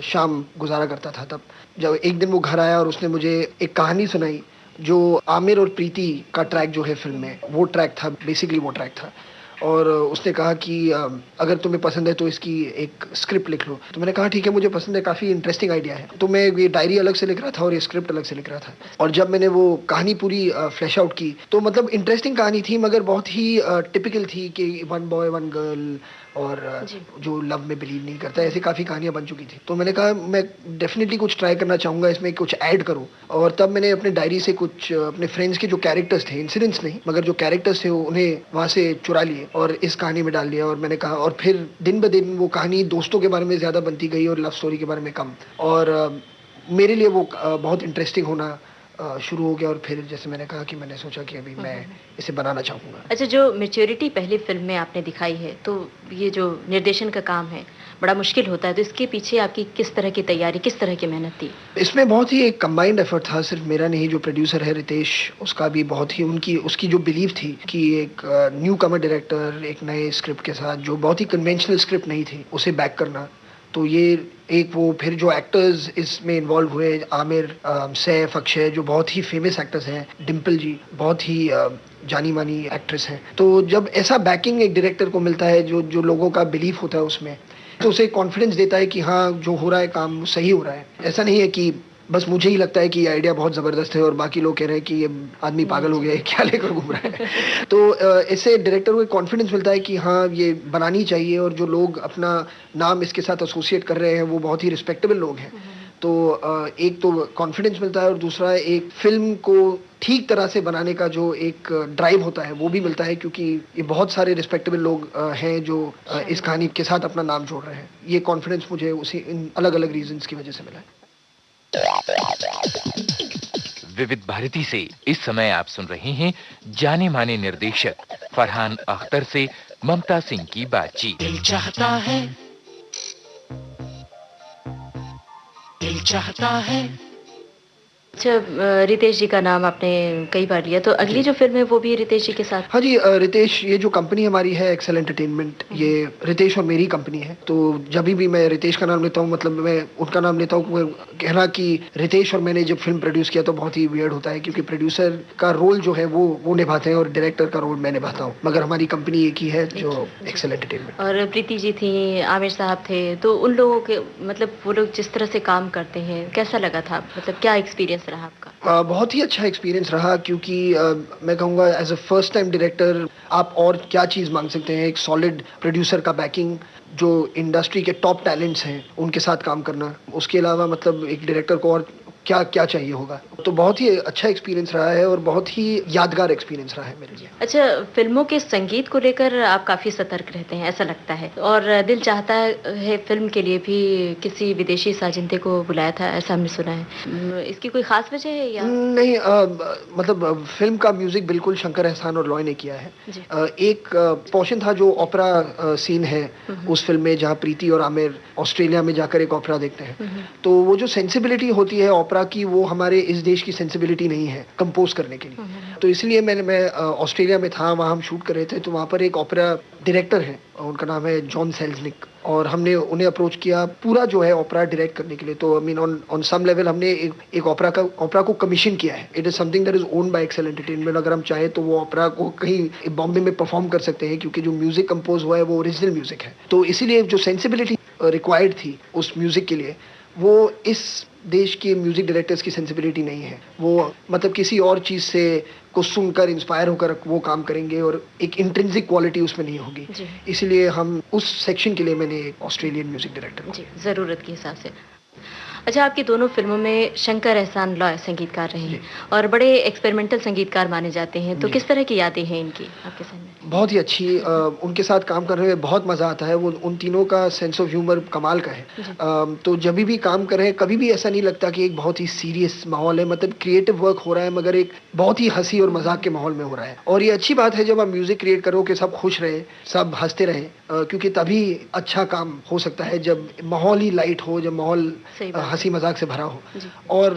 शाम गुजारा करता था। तब जब एक दिन वो घर आया और उसने मुझे एक कहानी सुनाई, जो आमिर और प्रीति का ट्रैक जो है फिल्म में, वो ट्रैक था, बेसिकली वो ट्रैक था। और उसने कहा कि अगर तुम्हें पसंद है तो इसकी एक स्क्रिप्ट लिख लो। तो मैंने कहा ठीक है, मुझे पसंद है, काफ़ी इंटरेस्टिंग आइडिया है। तो मैं ये डायरी अलग से लिख रहा था और ये स्क्रिप्ट अलग से लिख रहा था। और जब मैंने वो कहानी पूरी फ्लैश आउट की, तो मतलब इंटरेस्टिंग कहानी थी, मगर बहुत ही टिपिकल थी कि 1 बॉय 1 गर्ल, और जो लव में बिलीव नहीं करता, ऐसी काफ़ी कहानियाँ बन चुकी थी। तो मैंने कहा मैं डेफिनेटली कुछ ट्राई करना चाहूँगा, इसमें कुछ ऐड करूँ। और तब मैंने अपने डायरी से कुछ अपने फ्रेंड्स के जो कैरेक्टर्स थे, इंसिडेंट्स नहीं मगर जो कैरेक्टर्स थे, उन्हें वहाँ से चुरा लिए और इस कहानी में डाल दिया। और मैंने कहा, और फिर दिन ब दिन वो कहानी दोस्तों के बारे में ज़्यादा बनती गई और लव स्टोरी के बारे में कम। और मेरे लिए वो बहुत इंटरेस्टिंग होना शुरू हो गया। और फिर जैसे मैंने कहा कि मैंने सोचा कि अभी मैं इसे बनाना चाहूँगा। अच्छा, जो मैच्योरिटी पहली फिल्म में आपने दिखाई है, तो ये जो निर्देशन का काम है बड़ा मुश्किल होता है, तो इसके पीछे आपकी किस तरह की तैयारी, किस तरह की मेहनत थी? इसमें बहुत ही एक कंबाइंड एफर्ट था, सिर्फ मेरा नहीं, जो प्रोड्यूसर है रितेश, उसका भी बहुत ही उसकी जो बिलीव थी कि एक न्यू कमर डायरेक्टर एक नए स्क्रिप्ट के साथ, जो बहुत ही कन्वेंशनल स्क्रिप्ट नहीं थी, उसे बैक करना। तो ये एक वो फिर जो एक्टर्स इसमें इन्वॉल्व हुए, आमिर, सैफ, अक्षय, जो बहुत ही फेमस एक्टर्स हैं, डिम्पल जी बहुत ही जानी मानी एक्ट्रेस हैं। तो जब ऐसा बैकिंग एक डायरेक्टर को मिलता है, जो लोगों का बिलीफ होता है उसमें, तो उसे कॉन्फिडेंस देता है कि हाँ, जो हो रहा है काम सही हो रहा है। ऐसा नहीं है कि बस मुझे ही लगता है कि ये आइडिया बहुत ज़बरदस्त है और बाकी लोग कह रहे हैं कि ये आदमी पागल हो गया है, क्या लेकर घूम रहा है। तो इससे डायरेक्टर को कॉन्फिडेंस मिलता है कि हाँ, ये बनानी चाहिए, और जो लोग अपना नाम इसके साथ एसोसिएट कर रहे हैं वो बहुत ही रिस्पेक्टेबल लोग हैं। तो एक तो कॉन्फिडेंस मिलता है, और दूसरा एक फिल्म को ठीक तरह से बनाने का जो एक ड्राइव होता है वो भी मिलता है, क्योंकि ये बहुत सारे रिस्पेक्टेबल लोग हैं जो इस कहानी के साथ अपना नाम जोड़ रहे हैं। ये कॉन्फिडेंस मुझे उसी इन अलग अलग रीजंस की वजह से मिला है। विविध भारती से इस समय आप सुन रहे हैं जाने माने निर्देशक फरहान अख्तर से ममता सिंह की बातचीत। दिल चाहता है, दिल चाहता है। अच्छा, रितेश जी का नाम आपने कई बार लिया, तो अगली जो फिल्म है वो भी रितेश जी के साथ? हाँ जी, रितेश, ये जो कंपनी हमारी है एक्सेल एंटरटेनमेंट, ये रितेश और मेरी कंपनी है। तो जब भी मैं रितेश का नाम लेता हूँ, मतलब मैं उनका नाम लेता हूँ, कहना कि रितेश और मैंने जब फिल्म प्रोड्यूस किया तो बहुत ही वियर्ड होता है, क्योंकि प्रोड्यूसर का रोल जो है वो निभाते हैं और डायरेक्टर का रोल मैं निभाता हूँ, मगर हमारी कंपनी एक ही है, जो एक्सेल एंटरटेनमेंट। और प्रीति जी थी, आमिर साहब थे, तो उन लोगों के मतलब वो लोग जिस तरह से काम करते हैं, कैसा लगा था? मतलब क्या एक्सपीरियंस रहा आपका? बहुत ही अच्छा एक्सपीरियंस रहा, क्योंकि मैं कहूँगा as a first time director आप और क्या चीज़ मांग सकते हैं। एक सॉलिड प्रोड्यूसर का बैकिंग, जो इंडस्ट्री के टॉप टैलेंट्स हैं उनके साथ काम करना, उसके अलावा मतलब एक डायरेक्टर को और क्या क्या चाहिए होगा। तो बहुत ही अच्छा एक्सपीरियंस रहा है और बहुत ही यादगार एक्सपीरियंस रहा है मेरे लिए। अच्छा, फिल्मों के संगीत को लेकर आप काफ़ी सतर्क रहते हैं, ऐसा लगता है, और दिल चाहता है फिल्म के लिए भी किसी विदेशी साजिंदे को बुलाया था, ऐसा हमने सुना है। इसकी कोई खास वजह है या नहीं? मतलब फिल्म का म्यूजिक बिल्कुल शंकर एहसान और लॉय ने किया है। एक पोर्शन था जो ओपेरा सीन है उस फिल्म में, जहाँ प्रीति और आमिर ऑस्ट्रेलिया में जाकर एक ओपेरा देखते हैं। तो वो जो सेंसिबिलिटी होती है ओपेरा की, वो हमारे इस देश की सेंसिबिलिटी नहीं है कंपोज करने के लिए। तो इसलिए मैं ऑस्ट्रेलिया में था, वहाँ हम शूट कर रहे थे, तो वहाँ पर एक ओपेरा डायरेक्टर है, उनका नाम है जॉन सेल्जनिक, और हमने उन्हें अप्रोच किया पूरा जो है ओपेरा डायरेक्ट करने के लिए। तो I mean on some level हमने एक ओपेरा को कमीशन किया है। It is something that is owned by Excel Entertainment. अगर हम चाहे तो वो ओपेरा को कहीं बॉम्बे में परफॉर्म कर सकते हैं, क्योंकि जो म्यूजिक कंपोज हुआ है वो ओरिजिनल म्यूजिक है। तो इसीलिए जो सेंसिबिलिटी रिक्वायर्ड थी उस म्यूजिक के लिए, वो इस देश के म्यूजिक डायरेक्टर्स की सेंसिबिलिटी नहीं है। वो मतलब किसी और चीज से को सुनकर इंस्पायर होकर वो काम करेंगे, और एक इंट्रिंसिक क्वालिटी उसमें नहीं होगी। इसलिए हम उस सेक्शन के लिए मैंने एक ऑस्ट्रेलियन म्यूजिक डायरेक्टर जी, जरूरत के हिसाब से। अच्छा, आपकी दोनों फिल्मों में शंकर एहसान लॉय संगीतकार रहे हैं और बड़े एक्सपेरिमेंटल संगीतकार माने जाते हैं, तो किस तरह की यादें हैं इनकी आपके साथ में? बहुत ही अच्छी। उनके साथ काम करने में बहुत मज़ा आता है। वो उन तीनों का सेंस ऑफ ह्यूमर कमाल का है। तो जब भी काम कर रहे हैं, कभी भी ऐसा नहीं लगता कि एक बहुत ही सीरियस माहौल है। मतलब क्रिएटिव वर्क हो रहा है, मगर एक बहुत ही हंसी और मजाक के माहौल में हो रहा है। और ये अच्छी बात है जब आप म्यूजिक क्रिएट करो कि सब खुश रहे, सब हंसते रहे, क्योंकि तभी अच्छा काम हो सकता है, जब माहौल ही लाइट हो, जब माहौल हंसी मजाक से भरा हो। और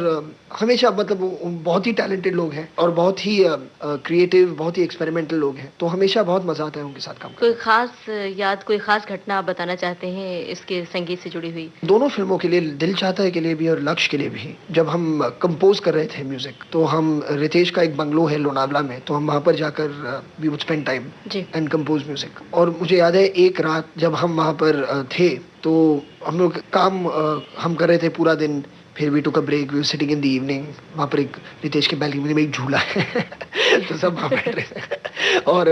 हमेशा मतलब बहुत ही टैलेंटेड लोग हैं और बहुत ही क्रिएटिव, बहुत ही एक्सपेरिमेंटल लोग हैं। तो हमेशा बहुत मजा आता है उनके साथ काम करने। कोई खास याद, कोई खास घटना आप बताना चाहते हैं इसके संगीत से जुड़ी हुई? दोनों फिल्मों के लिए, दिल चाहता है के लिए भी और लक्ष्य के लिए भी, जब हम कंपोज कर रहे थे म्यूजिक, तो हम रितेश का एक बंगलो है लोनावला में, तो हम वहाँ पर जाकर we would spend time and compose music. और मुझे याद है एक रात जब हम वहाँ पर थे, तो हम लोग काम हम कर रहे थे पूरा दिन, फिर we took a break, we were sitting in the evening. वहाँ पर एक रितेश के बैल्कनी में एक झूला है तो सब वहाँ बैठ रहे थे, और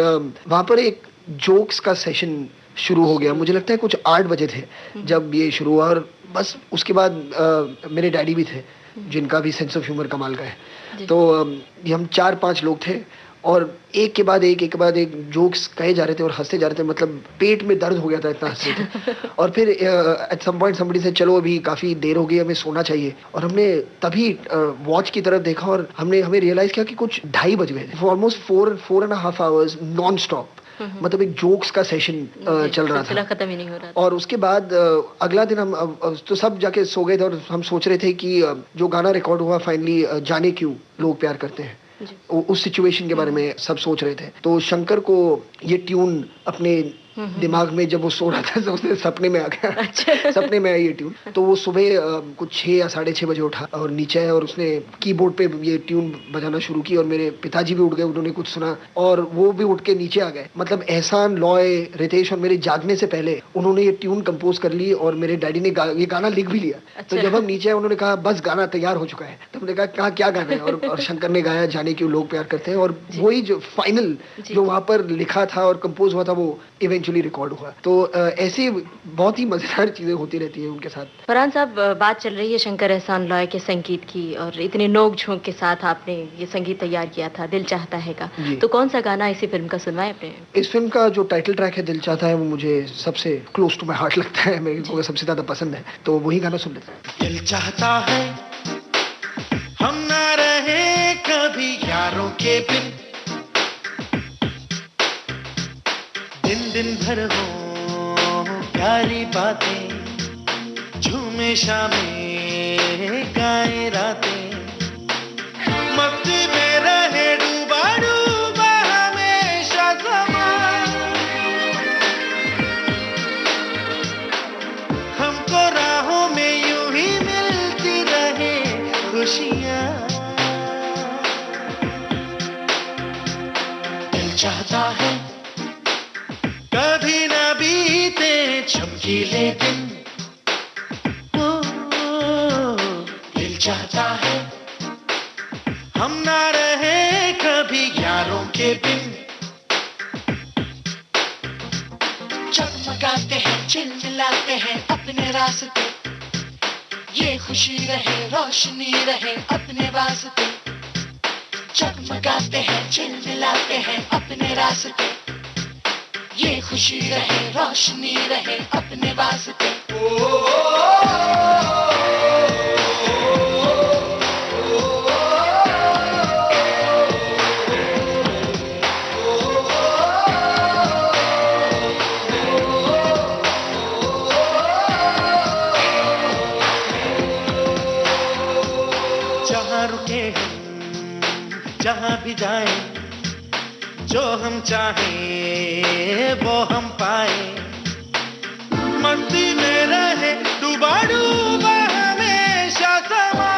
वहाँ पर एक जोक्स का सेशन शुरू हो गया। मुझे लगता है कुछ 8 बजे थे जब ये शुरू हुआ, और बस उसके बाद मेरे डैडी भी थे, जिनका भी सेंस ऑफ ह्यूमर कमाल का है। तो ये हम 4-5 लोग थे, और एक के बाद एक जोक्स कहे जा रहे थे और हंसते जा रहे थे। मतलब पेट में दर्द हो गया था, इतना हंसते थे। और फिर एट सम पॉइंट समबडी से, चलो अभी काफी देर हो गई, हमें सोना चाहिए। और हमने तभी वॉच की तरफ देखा, और हमें रियलाइज किया कि कुछ 2:30 बज गए थे। ऑलमोस्ट 4.5 आवर्स नॉन स्टॉप, मतलब एक जोक्स का सेशन चल रहा था, खत्म ही नहीं हो रहा था। और उसके बाद अगला दिन हम तो सब जाके सो गए थे, और हम सोच रहे थे कि जो गाना रिकॉर्ड हुआ फाइनली, जाने क्यों लोग प्यार करते हैं, उस सिचुएशन के बारे में सब सोच रहे थे। तो शंकर को ये ट्यून अपने दिमाग में, जब वो सो रहा था, तो उसने सपने में आ गया। सपने में आई ये ट्यून। तो वो सुबह कुछ 6 या 6:30 बजे उठा और नीचे आया, और उसने कीबोर्ड पे ये ट्यून बजाना शुरू की। और मेरे पिताजी भी उठ गए, उन्होंने कुछ सुना और वो भी उठ के नीचे आ गए। मतलब एहसान, लॉय, रितेश और मेरे जागने से पहले उन्होंने ये ट्यून कंपोज कर ली, और मेरे डैडी ने ये गाना लिख भी लिया। तो जब हम नीचे आए, उन्होंने कहा बस गाना तैयार हो चुका है। तो हमने कहा क्या गाना है, और शंकर ने गाया जाने क्यों लोग प्यार करते हैं। और वही जो फाइनल जो वहाँ पर लिखा था और कंपोज हुआ था, वो इवेंचुअली रिकॉर्ड हुआ। तो ऐसी बहुत ही मजेदार चीजें होती रहती है उनके साथ। फरहान साहब, बात चल रही है शंकर एहसान लॉय के संगीत की, और इतने नोक झोंक के साथ आपने ये संगीत तैयार किया था दिल चाहता है का। तो कौन सा गाना इसी फिल्म का सुनवाए आपने? इस फिल्म का जो टाइटल ट्रैक है दिल चाहता है, वो मुझे सबसे क्लोज टू माय हार्ट लगता है, मेरे को सबसे ज्यादा पसंद है। तो वही गाना सुन लेते हैं। दिल चाहता है हम ना रहे कभी यारों के बिन, दिन भर हो प्यारी बातें, झूमे शामें गाए रातें, मस्ती में रहे डूबा डूबा हमेशा समा, हमको राहों में यूं ही मिलती रहे खुशियाँ। दिल चाहता है कभी ना बीते चमकीले दिन, दिल चाहता है हम ना रहे कभी यारों के बिन, चमकाते हैं चिलचिलाते हैं अपने रास्ते, ये खुशी रहे रोशनी रहे अपने वास्ते, चमकाते हैं चिलचिलाते हैं अपने रास्ते, ये खुशी रहे रोशनी रहे अपने वास्ते। जहाँ रुके जहाँ भी जाए जो हम चाहें वो हम पाए मस्ती में रहे डूबा डूबा हमेशा समा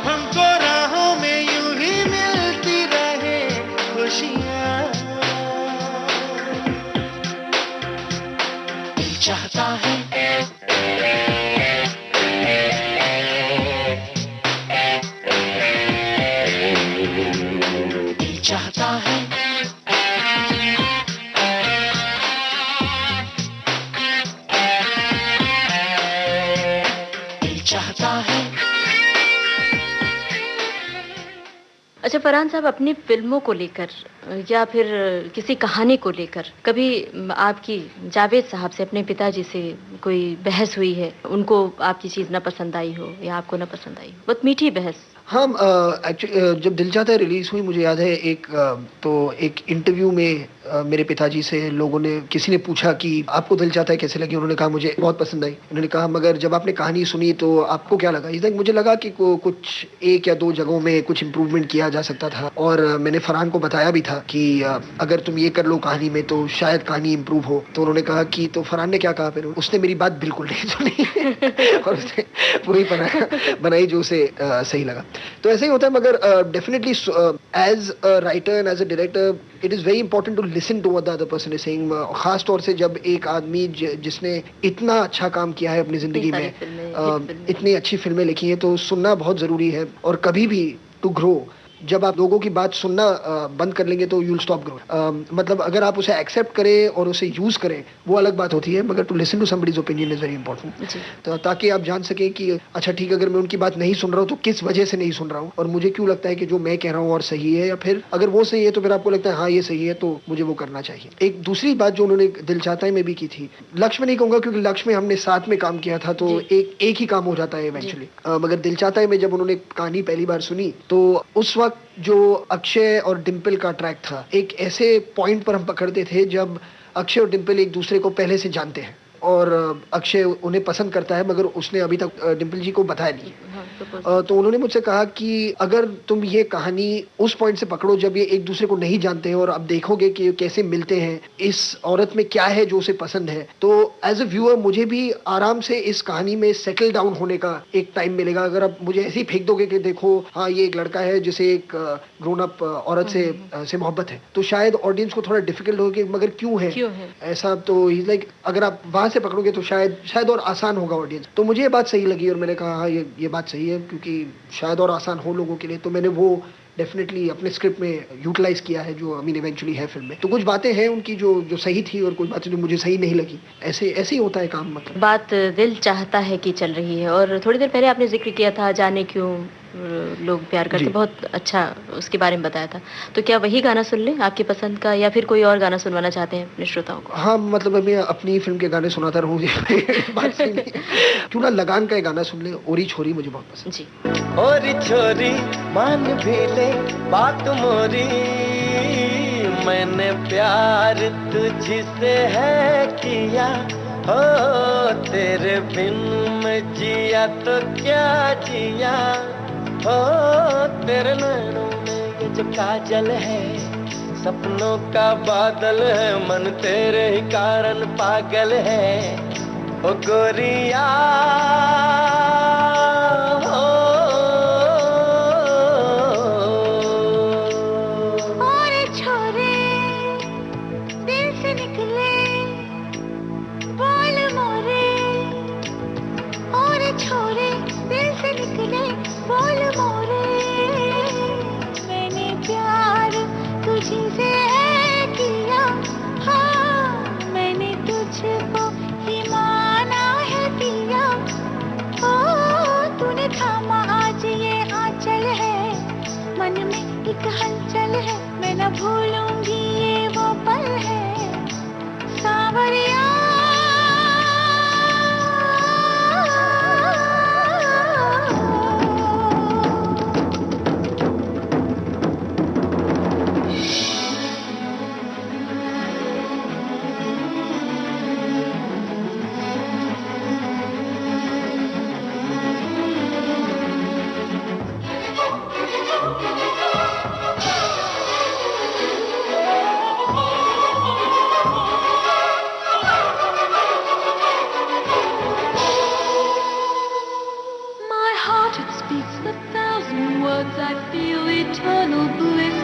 हमको राहों में यूं ही मिलती रहे खुशियाँ दिल चाहता है दिल चाहता है दिल चाहता है अच्छा फरहान साहब, अपनी फिल्मों को लेकर या फिर किसी कहानी को लेकर कभी आपकी जावेद साहब से, अपने पिताजी से कोई बहस हुई है? उनको आपकी चीज़ ना पसंद आई हो या आपको ना पसंद आई हो? बहुत मीठी बहस। हाँ, एक्चुअली जब दिल चाहता है रिलीज हुई, मुझे याद है एक इंटरव्यू में मेरे पिताजी से लोगों ने, किसी ने पूछा कि आपको दिल चाहता है कैसे लगी? उन्होंने कहा मुझे बहुत पसंद आई। उन्होंने कहा मगर जब आपने कहानी सुनी तो आपको क्या लगा? इस मुझे लगा कि कुछ एक या दो जगहों में कुछ इम्प्रूवमेंट किया जा सकता था, और मैंने फरहान को बताया भी था कि अगर तुम ये कर लो कहानी में तो शायद कहानी इम्प्रूव हो। तो उन्होंने कहा कि, तो फरहान ने क्या कहा फिर? उसने मेरी बात बिल्कुल नहीं सुनी और उसने पूरी बनाई जो उसे सही लगा। तो ऐसे ही होता है, मगर definitely as a writer and as a director it is very important to listen to what the other person is saying. खास तौर से जब एक आदमी जिसने इतना अच्छा काम किया है अपनी जिंदगी में, इतनी अच्छी फिल्में लिखी हैं, तो सुनना बहुत ज़रूरी है। और कभी भी टू ग्रो, जब आप लोगों की बात सुनना बंद कर लेंगे तो यू विल स्टॉप ग्रो। मतलब अगर आप उसे एक्सेप्ट करें और उसे यूज करें वो अलग बात होती है, मगर to listen to somebody's opinion is very important. तो ताकि आप जान सकें कि अच्छा ठीक है, अगर मैं उनकी बात नहीं सुन रहा हूँ तो किस वजह से नहीं सुन रहा हूँ, और मुझे क्यों लगता है कि जो मैं कह रहा हूँ और सही है, या फिर अगर वो सही है तो फिर आपको लगता है हाँ ये सही है तो मुझे वो करना चाहिए। एक दूसरी बात जो उन्होंने दिल चाहता है में भी की थी, लक्ष्य में नहीं कहूंगा क्योंकि लक्ष्य में हमने साथ में काम किया था तो एक ही काम हो जाता है इवेंचुअली, मगर दिल चाहता है में जब उन्होंने कहानी पहली बार सुनी तो उस वक्त जो अक्षय और डिम्पल का ट्रैक था, एक ऐसे पॉइंट पर हम पकड़ते थे जब अक्षय और डिम्पल एक दूसरे को पहले से जानते हैं और अक्षय उन्हें पसंद करता है, मगर उसने अभी तक डिम्पल जी को बताया नहीं। तो उन्होंने मुझसे कहा कि अगर तुम ये कहानी उस पॉइंट से पकड़ो जब ये एक दूसरे को नहीं जानते हैं और अब देखोगे कि कैसे मिलते हैं, इस औरत में क्या है जो उसे पसंद है, तो एज अ व्यूअर मुझे भी आराम से इस कहानी में सेटल डाउन होने का एक टाइम मिलेगा। अगर आप मुझे ऐसे ही फेंक दोगे कि देखो हाँ ये एक लड़का है जिसे एक ग्रोन अप औरत से मोहब्बत है, तो शायद ऑडियंस को थोड़ा डिफिकल्ट होगा कि मगर क्यों है ऐसा। तो लाइक अगर आप वहां से पकड़ोगे तो शायद और आसान होगा ऑडियंस। तो मुझे ये बात सही लगी और मैंने कहा हाँ ये बात सही है, क्योंकि शायद और आसान हो लोगों के लिए। तो मैंने वो डेफिनेटली अपने स्क्रिप्ट में यूटिलाइज किया है जो इवेंचुअली है फिल्म में। तो कुछ बातें हैं उनकी जो सही थी और कुछ बातें जो मुझे सही नहीं लगी। ऐसे ही होता है काम। मतलब बात दिल चाहता है कि चल रही है, और थोड़ी देर पहले आपने जिक्र किया था जाने क्यों लोग प्यार करते, बहुत अच्छा उसके बारे में बताया था। तो क्या वही गाना सुन लें आपकी पसंद का, या फिर कोई और गाना सुनवाना चाहते हैं अपने श्रोताओं को? हाँ, मतलब मैं अपनी फिल्म के गाने सुनाता रहूँ बात सही नहीं। क्यों ना लगान का गाना सुन ले, ओरी छोरी, मुझे बहुत पसंद जी। ओरी छोरी मान भी ले बात मोरी, मैंने प्यार तुझसे है किया, हो तेरे बिन मैं जिया तो क्या जिया, हो तेरे नैनों में ये जो काजल है, सपनों का बादल है, मन तेरे ही कारण पागल है, ओ गोरिया हलचल है, मैं न भूलूंगी ये वो पल है, सांवरिया it speaks 1,000 words. I feel eternal bliss.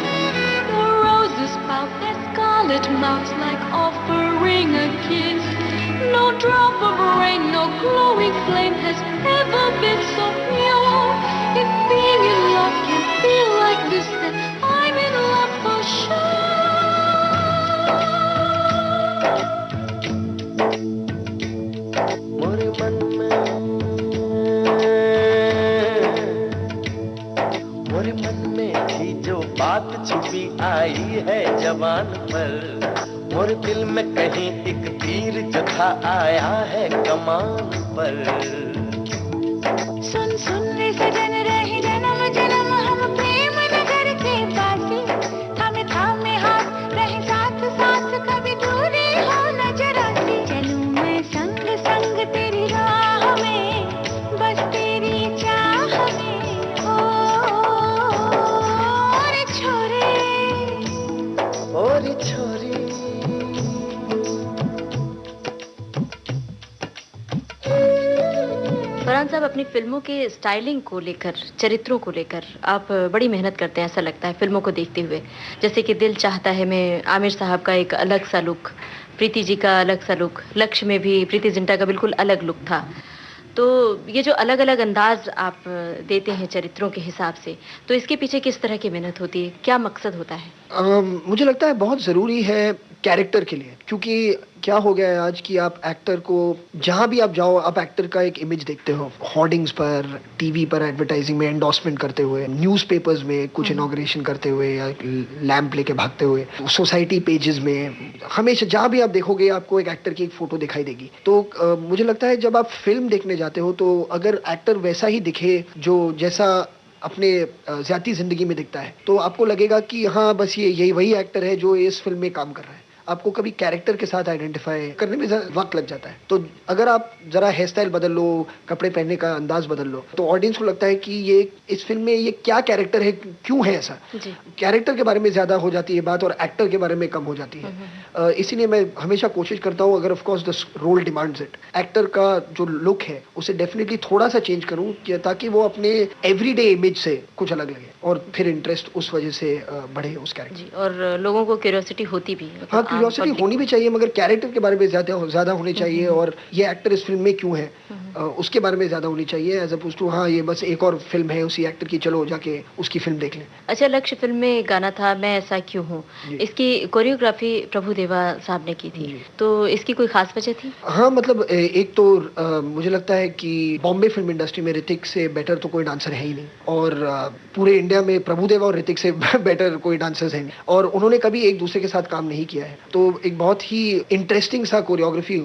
The roses pout their scarlet mouths like offering a kiss. No drop of rain, no glowing flame has ever been so pure. If being in love can feel like this, then I'm in love for sure. मोरे मन में थी जो बात छुपी आई है जवान पर, मोरे दिल में कहीं एक तीर जो था आया है कमान पर। सुन सुन रे सजन रहे जन्म जन्म हम प्रेम नगर के बासी, थामे थामे हाथ रहे साथ साथ कभी दूरी हो न जरा सी। चलूं मैं संग संग तेरी राह में, बस तेरी चाह में। ओ रे छोरे, ओ रे छोरी। फरहान साहब, अपनी फिल्मों के स्टाइलिंग को लेकर, चरित्रों को लेकर आप बड़ी मेहनत करते हैं, ऐसा लगता है फिल्मों को देखते हुए। जैसे कि दिल चाहता है में आमिर साहब का एक अलग सा लुक, प्रीति जी का अलग सा लुक, लक्ष्य में भी प्रीति जिंटा का बिल्कुल अलग लुक था। तो ये जो अलग अलग अंदाज आप देते हैं चरित्रों के हिसाब से, तो इसके पीछे किस तरह की मेहनत होती है, क्या मकसद होता है? मुझे लगता है बहुत ज़रूरी है कैरेक्टर के लिए, क्योंकि क्या हो गया है आज कि आप एक्टर को जहाँ भी आप जाओ, आप एक्टर का एक इमेज देखते हो, होर्डिंग्स पर, टीवी पर, एडवर्टाइजिंग में एंडोर्समेंट करते हुए, न्यूज़पेपर्स में कुछ इनॉग्रेशन करते हुए या लैंप लेके भागते हुए, सोसाइटी पेजेस में, हमेशा जहाँ भी आप देखोगे आपको एक एक्टर की एक फोटो दिखाई देगी। तो मुझे लगता है जब आप फिल्म देखने जाते हो तो अगर एक्टर वैसा ही दिखे जो जैसा अपने ज़ाती ज़िंदगी में दिखता है, तो आपको लगेगा कि हाँ बस ये यही वही एक्टर है जो इस फिल्म में काम कर रहा है। आपको कभी कैरेक्टर के साथ आइडेंटिफाई करने में वक्त लग जाता है। तो अगर आप जरा हेयर स्टाइल बदल लो, कपड़े पहनने का अंदाज बदल लो, तो ऑडियंस को लगता है कि ये इस फिल्म में ये क्या कैरेक्टर है, क्यों है ऐसा। कैरेक्टर के बारे में ज्यादा हो जाती है बात और एक्टर के बारे में कम हो जाती है। इसीलिए मैं हमेशा कोशिश करता हूँ, अगर of course the role demands it, actor का जो लुक है उसे डेफिनेटली थोड़ा सा चेंज करूँ ताकि वो अपने एवरीडे इमेज से कुछ अलग लगे और फिर इंटरेस्ट उस वजह से बढ़े उस कैरेक्टर। और लोगों को क्यूरियोसिटी होती भी, हाँ क्यूरियोसिटी होनी भी चाहिए, मगर कैरेक्टर के बारे में ज्यादा होनी चाहिए और ये एक्टर इस फिल्म में क्यों है उसके बारे में ज्यादा होनी चाहिए, एज अपोज टू हाँ ये बस एक और फिल्म है उसी एक्टर की, चलो जाके उसकी फिल्म देख लें। अच्छा, लक्ष्य फिल्म में गाना था मैं ऐसा क्यों हूँ, इसकी कोरियोग्राफी प्रभुदेवा साहब ने की थी, तो इसकी कोई खास वजह थी? हाँ मतलब एक तो मुझे लगता है कि बॉम्बे फिल्म इंडस्ट्री में ऋतिक से बेटर तो कोई डांसर है ही नहीं, और पूरे इंडिया में प्रभुदेवा और ऋतिक से बेटर कोई डांसर्स है नहीं, और उन्होंने कभी एक दूसरे के साथ काम नहीं किया है। तो एक बहुत ही इंटरेस्टिंग सा कोरियोग्राफी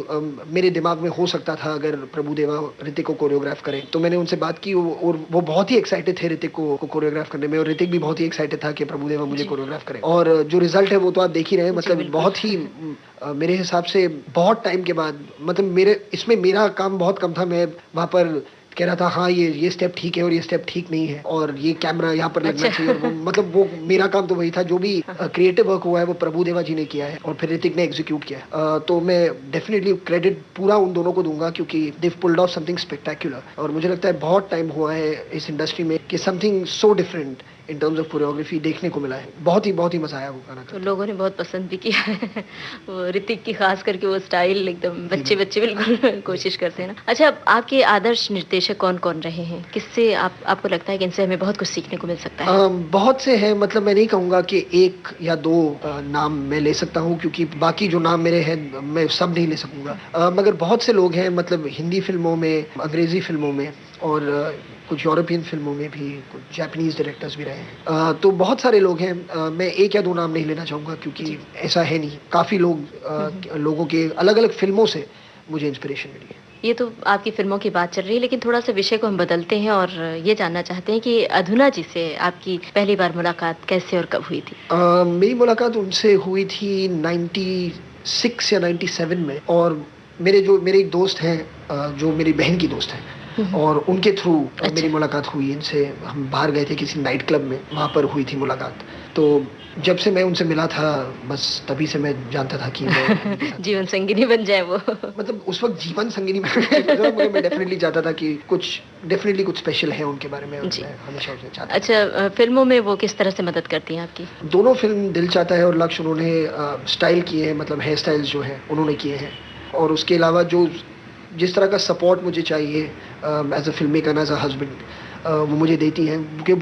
मेरे दिमाग में हो सकता था अगर प्रभुदेवा ऋतिक को कोरियोग्राफ करें। तो मैंने उनसे बात की और वो बहुत ही एक्साइटेड थे ऋतिक को कोरियोग्राफ करने में, और ऋतिक भी बहुत ही एक्साइटेड था कि प्रभुदेवा मुझे कोरियोग्राफ करे। और जो रिजल्ट है वो तो आप देख ही रहे हैं, मतलब बहुत ही मेरे हिसाब से बहुत टाइम के बाद, मतलब मेरा काम बहुत कम था, मैं वहाँ पर कह रहा था हाँ ये स्टेप ठीक है और ये स्टेप ठीक नहीं है और ये कैमरा यहाँ पर लगना चाहिए, और मतलब वो मेरा काम तो वही था, जो भी क्रिएटिव वर्क हुआ है वो प्रभुदेवा जी ने किया है और फिर ऋतिक ने एग्जीक्यूट किया है। तो मैं डेफिनेटली क्रेडिट पूरा उन दोनों को दूंगा क्योंकि दे पुल्ड ऑफ समथिंग स्पेक्टेक्युलर, और मुझे लगता है बहुत टाइम हुआ है इस इंडस्ट्री में कि something so different in terms of choreography देखने को मिला है। बहुत ही मजा आया वो गाना। तो लोगों ने बहुत पसंद भी किया है वो ऋतिक की, खास करके वो स्टाइल एकदम बच्चे बिल्कुल कोशिश करते हैं ना। अच्छा, आपके आदर्श निर्देशक कौन कौन रहे हैं, किससे आपको लगता है कि इनसे हमें बहुत कुछ सीखने को मिल सकता है? बहुत से हैं, मतलब मैं नहीं कहूँगा कि एक या दो नाम मैं ले सकता हूँ क्योंकि बाकी जो नाम मेरे हैं मैं सब नहीं ले सकूँगा, मगर बहुत से लोग हैं, मतलब हिंदी फिल्मों में, अंग्रेजी फिल्मों में और कुछ यूरोपियन फिल्मों में भी, कुछ जापानीज डायरेक्टर्स भी रहे हैं। तो बहुत सारे लोग हैं, मैं एक या दो नाम नहीं लेना चाहूँगा क्योंकि ऐसा है नहीं, काफ़ी लोगों के अलग अलग फिल्मों से मुझे इंस्पिरेशन मिली है। ये तो आपकी फिल्मों की बात चल रही है, लेकिन थोड़ा सा विषय को हम बदलते हैं और ये जानना चाहते हैं कि अधुना जी से आपकी पहली बार मुलाकात कैसे और कब हुई थी? मेरी मुलाकात उनसे हुई थी 96 या 97 में, और मेरे एक दोस्त हैं जो मेरी बहन की दोस्त हैं, और उनके थ्रू मेरी मुलाकात हुई इनसे। हम बाहर गए थे किसी नाइट क्लब में, वहाँ पर हुई थी मुलाकात। तो जब से मैं उनसे मिला था, बस तभी से मैं जानता था कि मैं जीवन संगिनी बन जाए वो। मतलब उस वक्त जीवन संगिनी में मगर मैं डेफिनेटली चाहता था कि डेफिनेटली कुछ स्पेशल है उनके बारे में, मैं हमेशा उसे चाहता था। अच्छा, फिल्मों में वो किस तरह से मदद करती हैं आपकी? दोनों फिल्म दिल चाहता है और लक्ष्य उन्होंने स्टाइल किए हैं, मतलब हेयर स्टाइल्स जो है उन्होंने किए हैं। और उसके अलावा जिस तरह का सपोर्ट मुझे चाहिए as a film maker, as a husband, वो मुझे देती हैं। क्योंकि